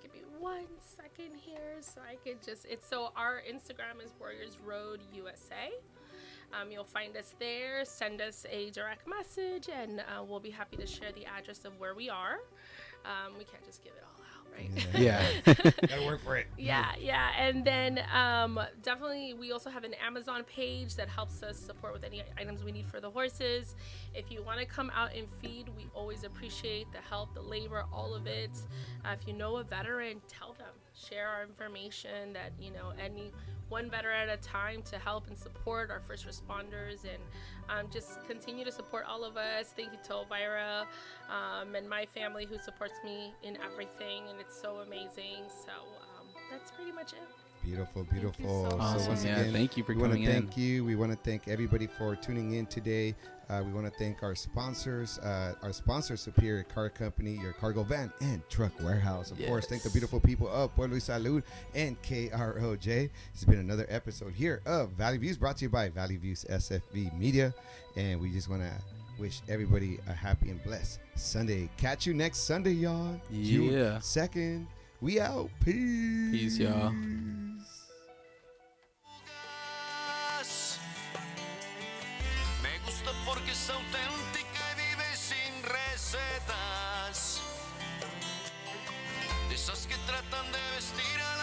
Give me 1 second here so I could so our Instagram is Warriors Road USA. You'll find us there. Send us a direct message, and we'll be happy to share the address of where we are. We can't just give it all out, right? Yeah. Gotta work for it. Yeah. And then definitely we also have an Amazon page that helps us support with any items we need for the horses. If you want to come out and feed, we always appreciate the help, the labor, all of it. If you know a veteran, tell them. Share our information that, any one veteran at a time to help and support our first responders, and just continue to support all of us. Thank you to Elvira and my family who supports me in everything, and it's so amazing. So that's pretty much it. Beautiful. so Awesome. So once Yeah, again, thank you for we want to coming in. thank you. We want to thank everybody for tuning in today. We want to thank our sponsors, Superior Car Company, your cargo van and truck warehouse. Of course, thank the beautiful people of Pueblo y Salud and KROJ. It's been another episode here of Valley Views, brought to you by Valley Views SFV Media. And we just want to wish everybody a happy and blessed Sunday. Catch you next Sunday, y'all. June Yeah. 2nd. We out. Peace. Peace, y'all. Me gusta porque es auténtica y vive sin recetas. De esas que tratan de vestir a